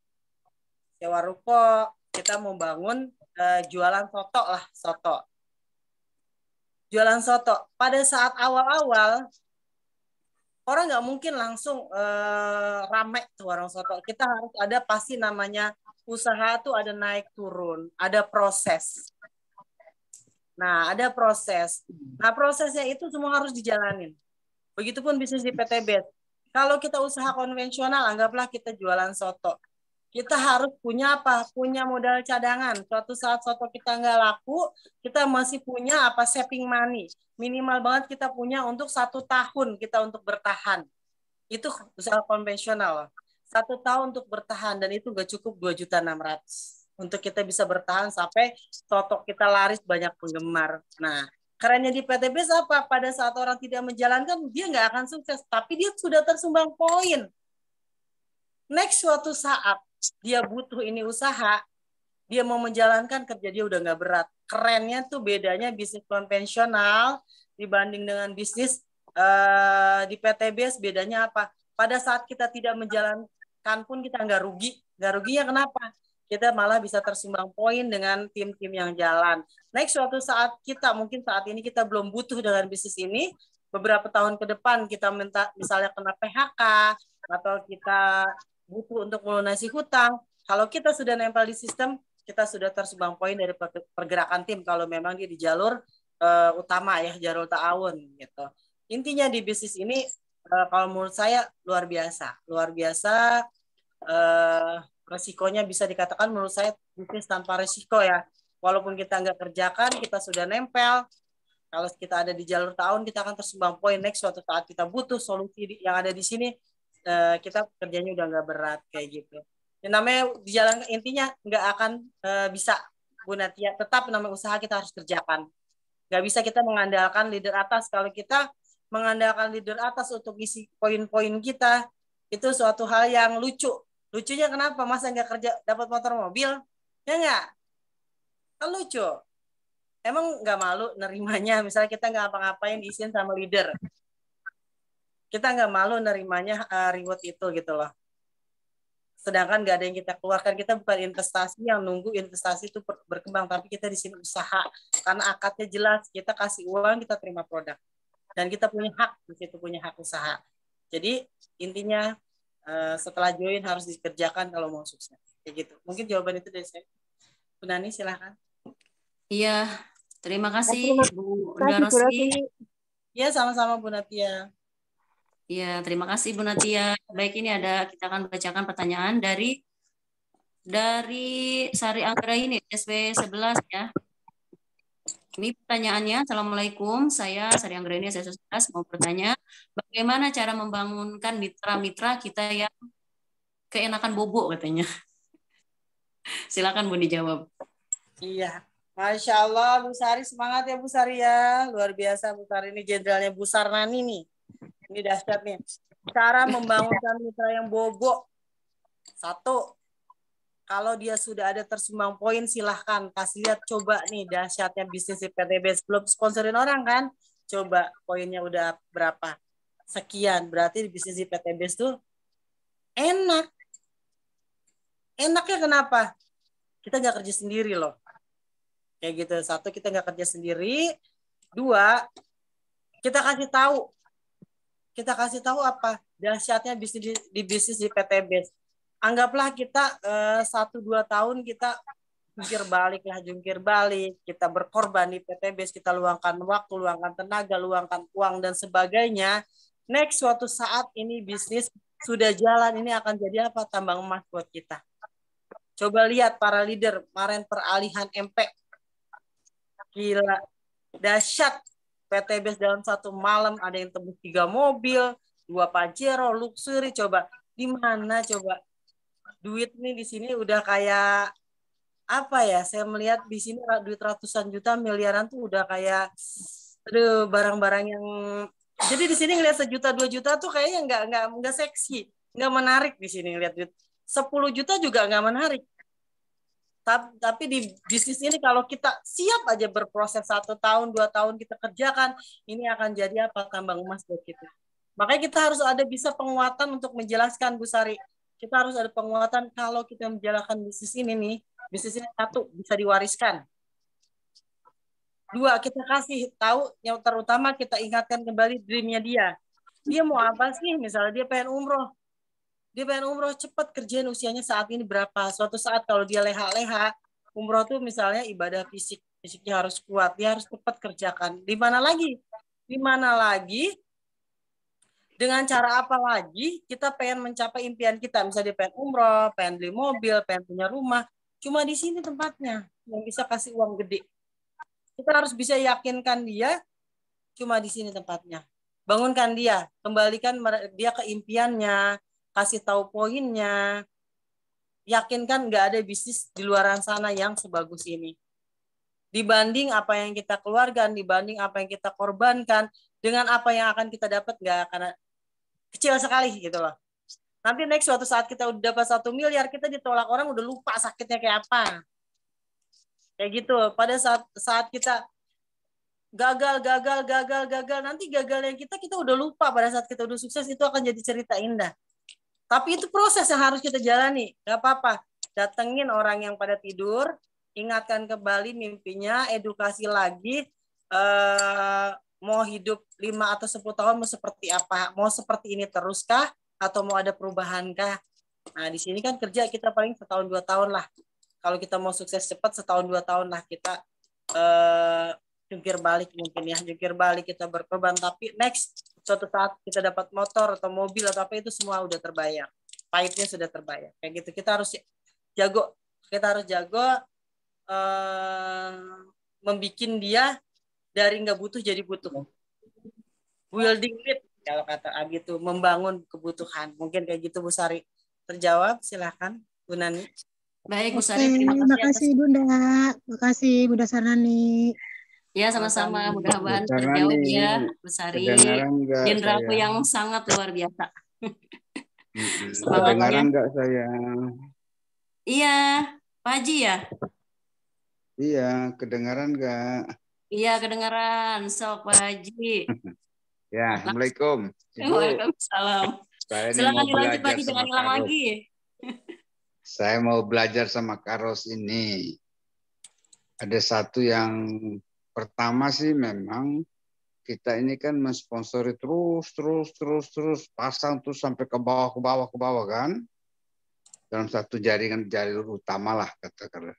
Sewa ruko, kita mau bangun jualan soto lah, soto. Jualan soto. Pada saat awal-awal, orang nggak mungkin langsung rame tuh warung soto. Kita harus ada pasti namanya usaha tuh ada naik turun, ada proses. Nah, ada proses. Nah, prosesnya itu semua harus dijalanin. Begitupun bisnis di PTB. Kalau kita usaha konvensional, anggaplah kita jualan soto. Kita harus punya apa? Punya modal cadangan. Suatu saat soto kita nggak laku, kita masih punya apa? Saving money. Minimal banget kita punya untuk 1 tahun kita untuk bertahan. Itu usaha konvensional. 1 tahun untuk bertahan dan itu nggak cukup 2.600.000 untuk kita bisa bertahan sampai soto kita laris banyak penggemar. Nah, kerennya di PTBS apa? Pada saat orang tidak menjalankan, dia nggak akan sukses. Tapi dia sudah tersumbang poin. Next suatu saat, dia butuh ini usaha, dia mau menjalankan kerja dia udah nggak berat. Kerennya tuh bedanya bisnis konvensional dibanding dengan bisnis di PTBS bedanya apa? Pada saat kita tidak menjalankan pun kita nggak rugi. Nggak ruginya kenapa? Kita malah bisa tersumbang poin dengan tim-tim yang jalan. Next suatu saat kita, mungkin saat ini kita belum butuh dengan bisnis ini, beberapa tahun ke depan kita minta misalnya kena PHK atau kita butuh untuk melunasi hutang. Kalau kita sudah nempel di sistem, kita sudah tersumbang poin dari pergerakan tim kalau memang dia di jalur utama ya, jalur ta'awun gitu. Intinya di bisnis ini kalau menurut saya luar biasa resikonya bisa dikatakan menurut saya bisnis tanpa resiko ya. Walaupun kita nggak kerjakan, kita sudah nempel. Kalau kita ada di jalur tahun, kita akan tersumbang poin. Next, suatu saat kita butuh solusi yang ada di sini, kita kerjanya udah nggak berat kayak gitu. Yang namanya di jalan intinya nggak akan bisa, Bu Natia. Tetap namanya usaha kita harus kerjakan. Nggak bisa kita mengandalkan leader atas. Kalau kita mengandalkan leader atas untuk isi poin-poin kita, itu suatu hal yang lucu. Lucunya kenapa? Masa nggak kerja dapat motor mobil? Ya nggak? Kan lucu. Emang nggak malu nerimanya? Misalnya kita nggak apa-ngapain diisiin sama leader. Kita nggak malu nerimanya reward itu gitu loh. Sedangkan nggak ada yang kita keluarkan. Kita bukan investasi yang nunggu investasi itu berkembang, tapi kita di sini usaha. Karena akadnya jelas, kita kasih uang, kita terima produk. Dan kita punya hak, di situ punya hak usaha. Jadi intinya setelah join harus dikerjakan kalau mau sukses. Kayak gitu. Mungkin jawaban itu dari saya. Bu Nani, silahkan. Iya, terima kasih Bu Rosi. Iya, sama-sama Bu Natia. Iya, terima kasih Bu Natia. Baik, ini kita akan bacakan pertanyaan dari Sari Anggraini, SW 11 ya. Ini pertanyaannya, Assalamualaikum, saya Sari Anggraini, SW 11, mau bertanya, bagaimana cara membangunkan mitra-mitra kita yang keenakan bobo katanya. Silakan Bu dijawab. Iya, Masya Allah Bu Sari, semangat ya Bu Sari ya. Luar biasa Bu Sari, ini jenderalnya Bu Sarnani nih. Ini dahsyat nih. Cara membangunkan mitra yang bobo. 1, kalau dia sudah ada tersumbang poin, silahkan kasih lihat, coba nih dahsyatnya bisnis di PTBS. Belum sponsorin orang kan? Coba poinnya udah berapa? Sekian. Berarti di bisnis di PTBS tuh enak. Enaknya kenapa? Kita nggak kerja sendiri loh. Kayak gitu. 1, kita nggak kerja sendiri. 2, kita kasih tahu. Kita kasih tahu apa dahsyatnya bisnis di bisnis di PTBS. Anggaplah kita 1-2 tahun kita jungkir balik, kita berkorban di PTBS, kita luangkan waktu, luangkan tenaga, luangkan uang dan sebagainya. Next, suatu saat ini bisnis sudah jalan, ini akan jadi apa? Tambang emas buat kita. Coba lihat para leader kemarin peralihan MP. Gila, dahsyat. PTBS dalam 1 malam ada yang tembus 3 mobil, 2 Pajero, luxury. Coba di mana coba duit nih di sini udah kayak apa ya? Saya melihat di sini duit ratusan juta, miliaran tuh udah kayak barang-barang yang jadi di sini ngelihat 1 juta 2 juta tuh kayaknya nggak seksi, nggak menarik di sini ngelihat duit 10 juta juga nggak menarik. Tapi di bisnis ini kalau kita siap aja berproses 1 tahun, 2 tahun kita kerjakan, ini akan jadi apa? Tambang emas buat kita. Makanya kita harus ada bisa penguatan untuk menjelaskan Bu Sari. Kita harus ada penguatan kalau kita menjalankan bisnis ini nih, bisnis ini 1 bisa diwariskan. 2, kita kasih tahu yang terutama kita ingatkan kembali dream-nya dia. Dia mau apa sih? Misalnya dia pengen umroh. Dia pengen umroh cepat, kerjain usianya saat ini berapa. Suatu saat kalau dia leha-leha, umroh tuh misalnya ibadah fisiknya harus kuat, dia harus cepat kerjakan. Di mana lagi? Di mana lagi? Dengan cara apa lagi kita pengen mencapai impian kita? Misalnya dia pengen umroh, pengen beli mobil, pengen punya rumah. Cuma di sini tempatnya yang bisa kasih uang gede. Kita harus bisa yakinkan dia, cuma di sini tempatnya. Bangunkan dia, kembalikan dia ke impiannya, kasih tahu poinnya, yakinkan nggak ada bisnis di luar sana yang sebagus ini. Dibanding apa yang kita keluarkan, dibanding apa yang kita korbankan, dengan apa yang akan kita dapat nggak akan kecil sekali gitu loh. Nanti next suatu saat kita udah dapat 1 miliar, kita ditolak orang udah lupa sakitnya kayak apa. Kayak gitu. Pada saat kita gagal, nanti gagalnya kita udah lupa. Pada saat kita udah sukses itu akan jadi cerita indah. Tapi itu proses yang harus kita jalani. Gak apa-apa. Datengin orang yang pada tidur, ingatkan kembali mimpinya, edukasi lagi, mau hidup 5 atau 10 tahun mau seperti apa? Mau seperti ini teruskah? Atau mau ada perubahankah? Nah, di sini kan kerja kita paling 1 tahun 2 tahun lah. Kalau kita mau sukses cepat 1 tahun 2 tahun lah kita jungkir balik mungkin ya. Jungkir balik kita berkorban. Tapi next suatu saat kita dapat motor atau mobil atau apa itu semua udah terbayar. pahitnya sudah terbayar. Kayak gitu. Kita harus jago. Kita harus jago membikin dia dari nggak butuh jadi butuh. Building need kalau kata gitu, membangun kebutuhan. Mungkin kayak gitu Bu Sari. Terjawab, silakan Bu Nani. Baik Bu Oke, Sari, terima kasih makasih Bunda. Makasih Bunda Sarnani. Ya, sama-sama. Sama-sama. Mudah-mudahan Bu Sarani, terjawab ya, Bu Sari. kedengaran nggak Jenderalku saya? yang sangat luar biasa. Semangatnya. Kedengaran nggak saya? Iya, Pak Haji ya? Iya, kedengaran nggak? Iya, kedengaran. Sok, Pak Haji. Ya, Assalamualaikum. Ibu, Waalaikumsalam. saya ini Silakan mau dilanjut belajar lagi, sama jangan hilang Karos. lagi. Saya mau belajar sama Karos ini. Ada satu yang pertama sih memang kita ini kan mensponsori terus pasang terus sampai ke bawah kan, dalam satu jalur utama lah katakanlah.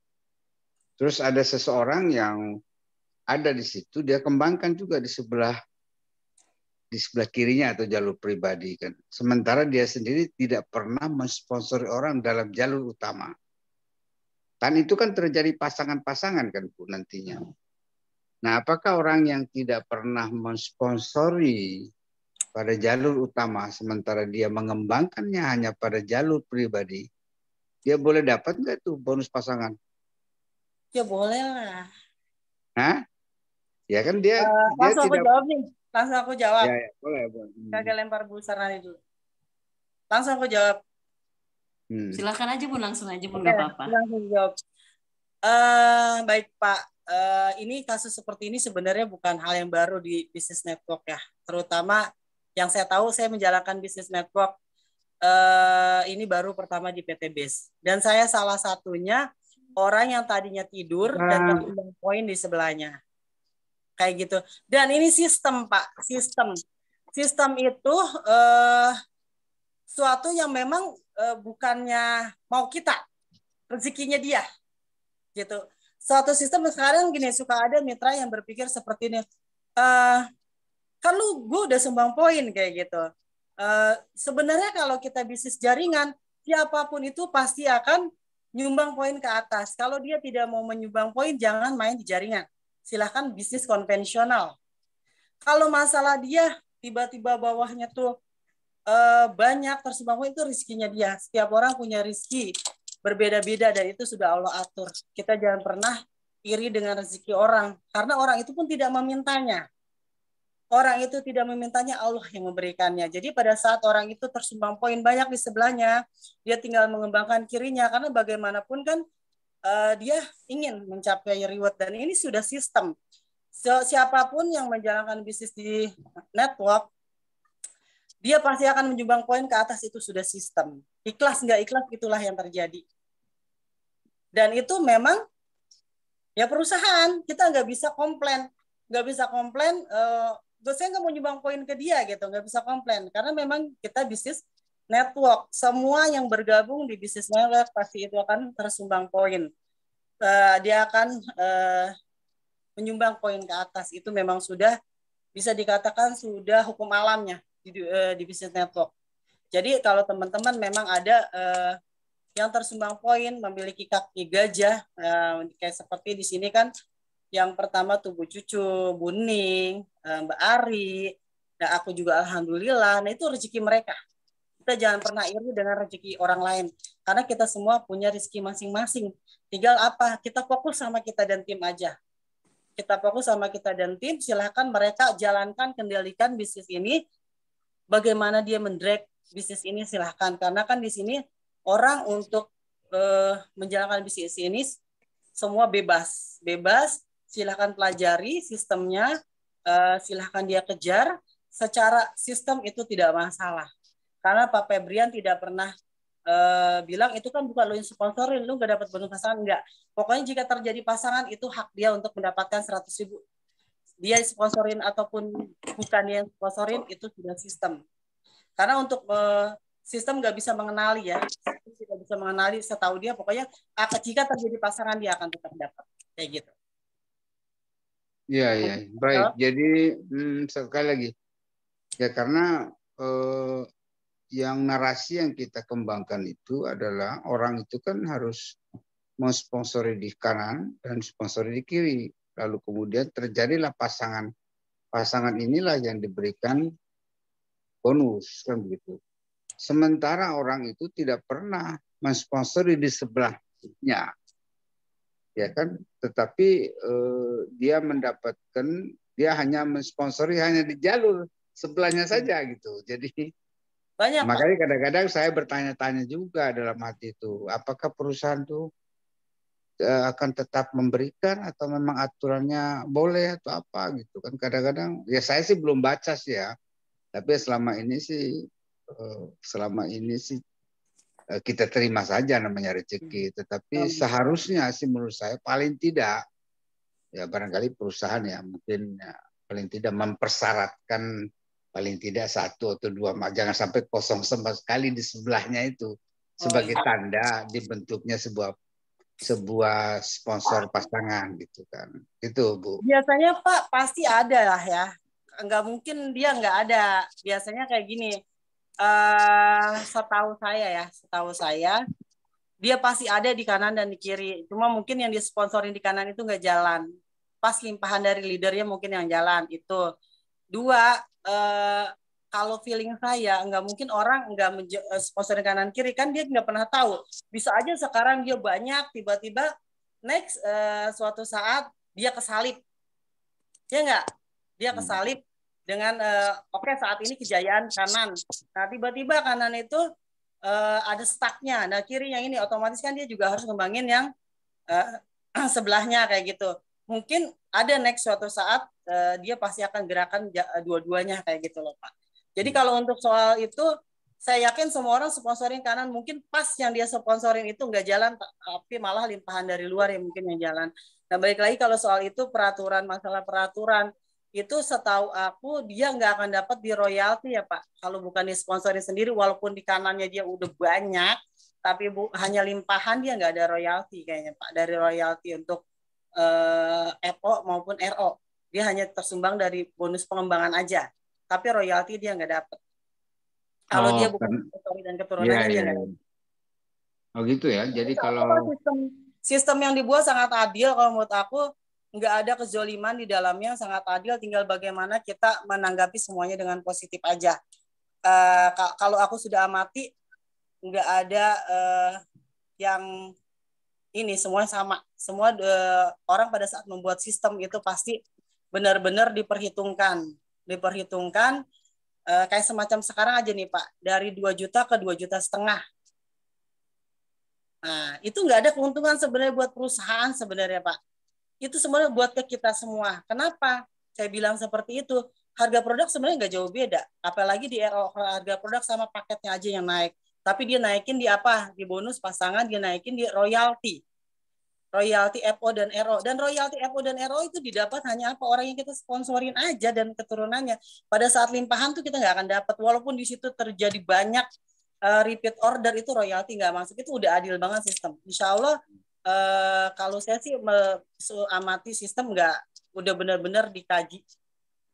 Terus ada seseorang yang ada di situ, dia kembangkan juga di sebelah kirinya atau jalur pribadi kan. Sementara dia sendiri tidak pernah mensponsori orang dalam jalur utama. Kan itu kan terjadi pasangan-pasangan kan Bu nantinya. Nah, apakah orang yang tidak pernah mensponsori pada jalur utama, sementara dia mengembangkannya hanya pada jalur pribadi, dia boleh dapat nggak tuh bonus pasangan? Ya boleh lah. Hah? Ya kan dia Langsung aku tidak. jawab nih. Langsung aku jawab. Ya, boleh. Kagak lempar Bu Sarani dulu. Langsung aku jawab. Silakan aja Bun, langsung aja Bun, Oke, nggak apa-apa. langsung jawab. Baik Pak, ini kasus seperti ini sebenarnya bukan hal yang baru di bisnis network ya. Terutama yang saya tahu, saya menjalankan bisnis network ini baru pertama di PT BES. Dan saya salah satunya orang yang tadinya tidur dan tertumbang poin di sebelahnya. Kayak gitu. Dan ini sistem Pak, sistem. Sistem itu suatu yang memang bukannya mau kita, rezekinya dia. Gitu. Suatu sistem sekarang gini, suka ada mitra yang berpikir seperti ini. Kan gue udah sumbang poin kayak gitu. Sebenarnya kalau kita bisnis jaringan, siapapun itu pasti akan nyumbang poin ke atas. Kalau dia tidak mau menyumbang poin, jangan main di jaringan. Silahkan bisnis konvensional. Kalau masalah dia tiba-tiba bawahnya tuh banyak tersumbang poin, itu rezekinya dia. Setiap orang punya rezeki berbeda-beda dan itu sudah Allah atur. Kita jangan pernah iri dengan rezeki orang, karena orang itu pun tidak memintanya. Orang itu tidak memintanya, Allah yang memberikannya. Jadi pada saat orang itu tersumbang poin banyak di sebelahnya, dia tinggal mengembangkan kirinya, karena bagaimanapun kan dia ingin mencapai reward, dan ini sudah sistem. Siapapun yang menjalankan bisnis di network, dia pasti akan menyumbang poin ke atas, itu sudah sistem. Ikhlas nggak ikhlas, itulah yang terjadi. Dan itu memang ya perusahaan, kita nggak bisa komplain. Saya nggak mau nyumbang poin ke dia gitu, nggak bisa komplain. Karena memang kita bisnis network, semua yang bergabung di bisnis network pasti itu akan tersumbang poin. Dia akan menyumbang poin ke atas, itu memang sudah bisa dikatakan sudah hukum alamnya di bisnis network. Jadi kalau teman-teman memang ada yang tersumbang poin memiliki kaki gajah, kayak seperti di sini kan, yang pertama tuh Bu Cucu, Bu Ning, Mbak Ari, dan aku juga alhamdulillah. Nah itu rezeki mereka. Kita jangan pernah iri dengan rezeki orang lain, karena kita semua punya rezeki masing-masing. Tinggal apa? Kita fokus sama kita dan tim aja. Kita fokus sama kita dan tim, silahkan mereka jalankan, kendalikan bisnis ini. Bagaimana dia mendrag bisnis ini silahkan. Karena kan di sini orang untuk menjalankan bisnis ini semua bebas. Silahkan pelajari sistemnya, silahkan dia kejar. Secara sistem itu tidak masalah. Karena Pak Febrian tidak pernah bilang itu kan bukan lo yang sponsorin, lo nggak dapat bonus pasangan, enggak. Pokoknya jika terjadi pasangan itu hak dia untuk mendapatkan 100.000. Dia sponsorin ataupun bukan yang sponsorin, itu sudah sistem. Karena untuk sistem nggak bisa mengenali ya, tidak bisa mengenali, setahu dia pokoknya jika terjadi pasangan dia akan tetap dapat kayak gitu. Iya, baik. Jadi sekali lagi ya, karena yang narasi yang kita kembangkan itu adalah orang itu kan harus mensponsori di kanan dan sponsori di kiri. Lalu kemudian terjadilah pasangan inilah yang diberikan bonus kan begitu. Sementara orang itu tidak pernah mensponsori di sebelahnya, ya kan? Tetapi dia hanya mensponsori hanya di jalur sebelahnya saja gitu. Jadi Banyak, Pak. makanya kadang-kadang saya bertanya-tanya juga dalam hati itu, apakah perusahaan itu akan tetap memberikan atau memang aturannya boleh atau apa gitu kan? Kadang-kadang ya saya sih belum baca sih ya, tapi selama ini sih kita terima saja namanya rezeki. Tetapi seharusnya sih menurut saya paling tidak ya barangkali perusahaan ya mungkin ya, paling tidak mempersyaratkan paling tidak 1 atau 2, jangan sampai kosong sama sekali di sebelahnya itu sebagai tanda dibentuknya sebuah sponsor pasangan gitu kan. Itu Bu. Biasanya Pak pasti ada lah ya. Nggak mungkin dia nggak ada. Biasanya kayak gini. Setahu saya dia pasti ada di kanan dan di kiri. Cuma mungkin yang disponsorin di kanan itu nggak jalan. Pas limpahan dari leadernya mungkin yang jalan itu. 2, kalau feeling saya nggak mungkin orang nggak sponsorin kanan kiri kan dia nggak pernah tahu. Bisa aja sekarang dia banyak tiba-tiba next suatu saat dia kesalip. Ya nggak? Dia kesalip dengan oke, saat ini kejayaan kanan. Nah tiba-tiba kanan itu ada stucknya. Nah kiri yang ini otomatis kan dia juga harus ngembangin yang sebelahnya kayak gitu. Mungkin ada next suatu saat dia pasti akan gerakan dua-duanya kayak gitu loh Pak. Jadi kalau untuk soal itu saya yakin semua orang sponsorin kanan, mungkin pas yang dia sponsorin itu nggak jalan, tapi malah limpahan dari luar yang mungkin yang jalan. Nah balik lagi kalau soal itu masalah peraturan itu setahu aku dia nggak akan dapat di royalti ya Pak. Kalau bukan disponsorin sendiri, walaupun di kanannya dia udah banyak, tapi hanya limpahan dia nggak ada royalti kayaknya Pak. Dari royalti untuk FO maupun RO. Dia hanya tersumbang dari bonus pengembangan aja. Tapi royalti dia nggak dapat. Kalau dia bukan sponsori dan keturunannya dia nggak dapat. Oh gitu ya. Jadi kalau sistem yang dibuat sangat adil kalau menurut aku, nggak ada kezoliman di dalamnya, sangat adil, tinggal bagaimana kita menanggapi semuanya dengan positif aja. Kalau aku sudah amati, nggak ada yang ini semuanya sama. Semua orang pada saat membuat sistem itu pasti benar-benar diperhitungkan kayak semacam sekarang aja nih Pak, dari 2 juta ke 2,5 juta. Nah, itu nggak ada keuntungan sebenarnya buat perusahaan sebenarnya Pak. Itu sebenarnya buat ke kita semua. Kenapa? Saya bilang seperti itu. Harga produk sebenarnya nggak jauh beda. Apalagi di RO, harga produk sama paketnya aja yang naik. Tapi dia naikin di apa? Di bonus pasangan, dia naikin di royalti. Royalti FO dan RO. Dan royalti FO dan RO itu didapat hanya apa? Orang yang kita sponsorin aja dan keturunannya. Pada saat limpahan tuh kita nggak akan dapat. Walaupun di situ terjadi banyak repeat order, itu royalti nggak masuk. Itu udah adil banget sistem. Insya Allah kalau saya sih amati sistem udah benar-benar dikaji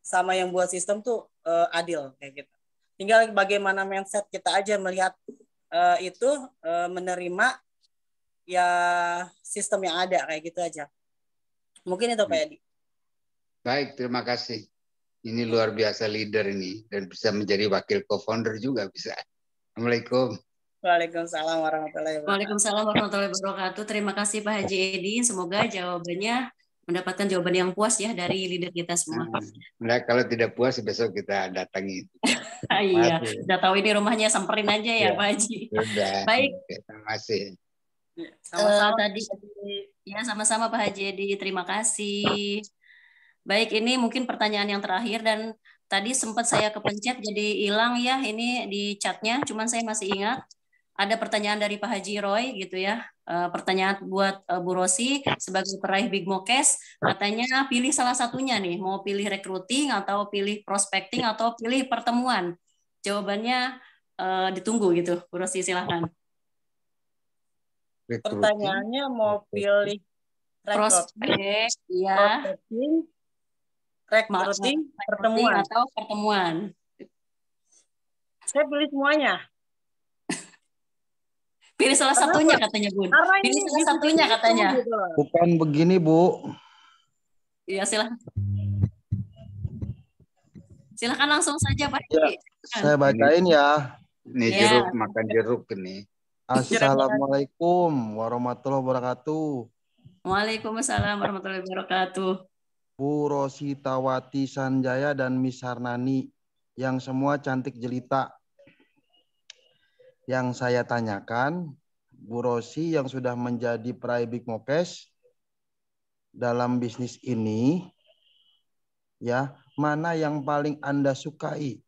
sama yang buat sistem tuh adil kayak gitu. Tinggal bagaimana mindset kita aja melihat itu menerima ya sistem yang ada kayak gitu aja. Mungkin itu Pak Edi. Baik, terima kasih. Ini luar biasa leader ini dan bisa menjadi wakil co-founder juga bisa. Assalamualaikum. Waalaikumsalam warahmatullahi wabarakatuh. Waalaikumsalam warahmatullahi wabarakatuh. Terima kasih Pak Haji Edi. Semoga jawabannya mendapatkan jawaban yang puas ya dari leader kita semua. Nah, kalau tidak puas besok kita datangi. Iya, udah tahu ini rumahnya, samperin aja ya Pak Haji. Sudah. Baik. Terima kasih. Sama-sama. Tadi ya sama-sama Pak Haji Edi. Terima kasih. Baik, ini mungkin pertanyaan yang terakhir dan tadi sempat saya kepencet jadi hilang ya ini di chatnya. Cuman saya masih ingat. Ada pertanyaan dari Pak Haji Roy gitu ya. Pertanyaan buat Bu Rosi sebagai peraih Big Mokes, katanya pilih salah satunya nih, mau pilih recruiting atau pilih prospecting atau pilih pertemuan. Jawabannya ditunggu gitu. Bu Rosi silahkan. Pertanyaannya mau pilih prospek, ya, recruiting, pertemuan atau pertemuan. Saya pilih semuanya. Pilih salah Kenapa? satunya katanya Bun. Karena Pilih ini salah satunya katanya. gitu. Bukan begini, Bu. Iya, silakan langsung saja Pak. Ya, saya bacain ya. Ini Ya. jeruk, makan jeruk ini. Assalamualaikum warahmatullahi wabarakatuh. Waalaikumsalam warahmatullahi wabarakatuh. Bu Rositawati Sanjaya dan Miss Harnani yang semua cantik jelita. Yang saya tanyakan, Bu Rosi yang sudah menjadi peraih Big Mokes dalam bisnis ini, ya, mana yang paling Anda sukai?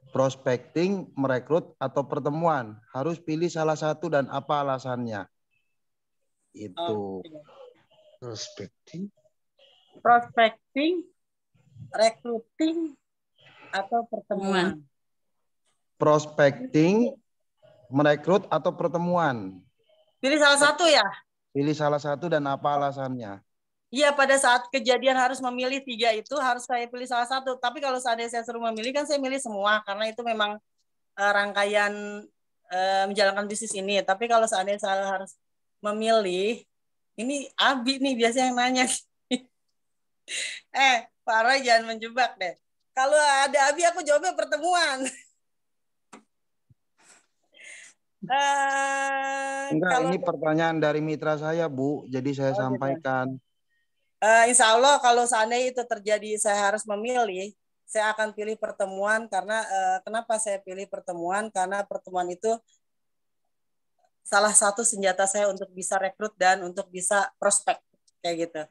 Prospecting, merekrut, atau pertemuan? Harus pilih salah satu dan apa alasannya? Itu. Prospecting, Recruiting, atau pertemuan. Prospecting, merekrut, atau pertemuan? Pilih salah satu ya. Pilih salah satu dan apa alasannya? Iya, pada saat kejadian harus memilih 3 itu harus saya pilih salah satu. Tapi kalau seandainya saya suruh memilih kan saya milih semua karena itu memang rangkaian menjalankan bisnis ini. Tapi kalau seandainya saya harus memilih, ini Abi nih biasanya yang nanya. Pak Roy jangan menjebak deh. Kalau ada Abi aku jawabnya pertemuan. Enggak, Kalau ini pertanyaan dari mitra saya, Bu. Jadi saya sampaikan. Insya Allah kalau seandainya itu terjadi saya harus memilih, saya akan pilih pertemuan karena kenapa saya pilih pertemuan? Karena pertemuan itu salah satu senjata saya untuk bisa rekrut dan untuk bisa prospek kayak gitu.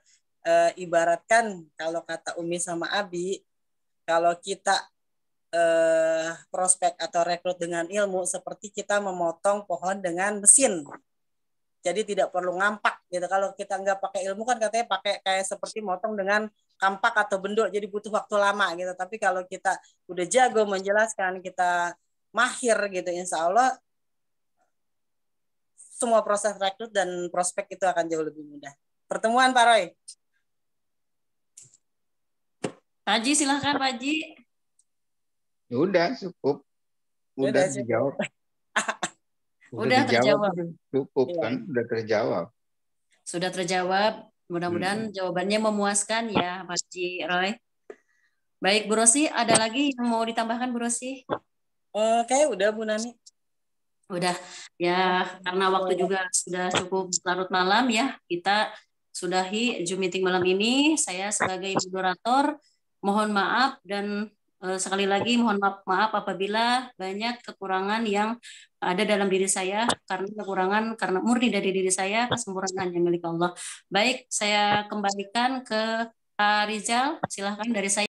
Ibaratkan kalau kata Umi sama Abi, kalau kita prospek atau rekrut dengan ilmu seperti kita memotong pohon dengan mesin. Jadi tidak perlu ngampak gitu. Kalau kita nggak pakai ilmu kan katanya pakai kayak seperti motong dengan kampak atau benduk, jadi butuh waktu lama gitu. Tapi kalau kita udah jago menjelaskan, kita mahir gitu, insya Allah semua proses rekrut dan prospek itu akan jauh lebih mudah. Pertemuan Pak Roy. Pak Haji silahkan Pak Haji. Udah cukup. Udah dijawab. Udah terjawab. Cukup kan, udah terjawab. Sudah terjawab. Mudah-mudahan jawabannya memuaskan ya Pak Haji Roy. Baik Bu Rosi, ada lagi yang mau ditambahkan Bu Rosi? Kayak udah Bu Nani. Udah ya, karena waktu juga sudah cukup larut malam ya, kita sudahi Zoom meeting malam ini. Saya sebagai moderator mohon maaf dan sekali lagi mohon maaf apabila banyak kekurangan yang ada dalam diri saya, karena murni dari diri saya, kesempurnaan yang milik Allah. Baik, saya kembalikan ke Pak Rizal, silahkan dari saya.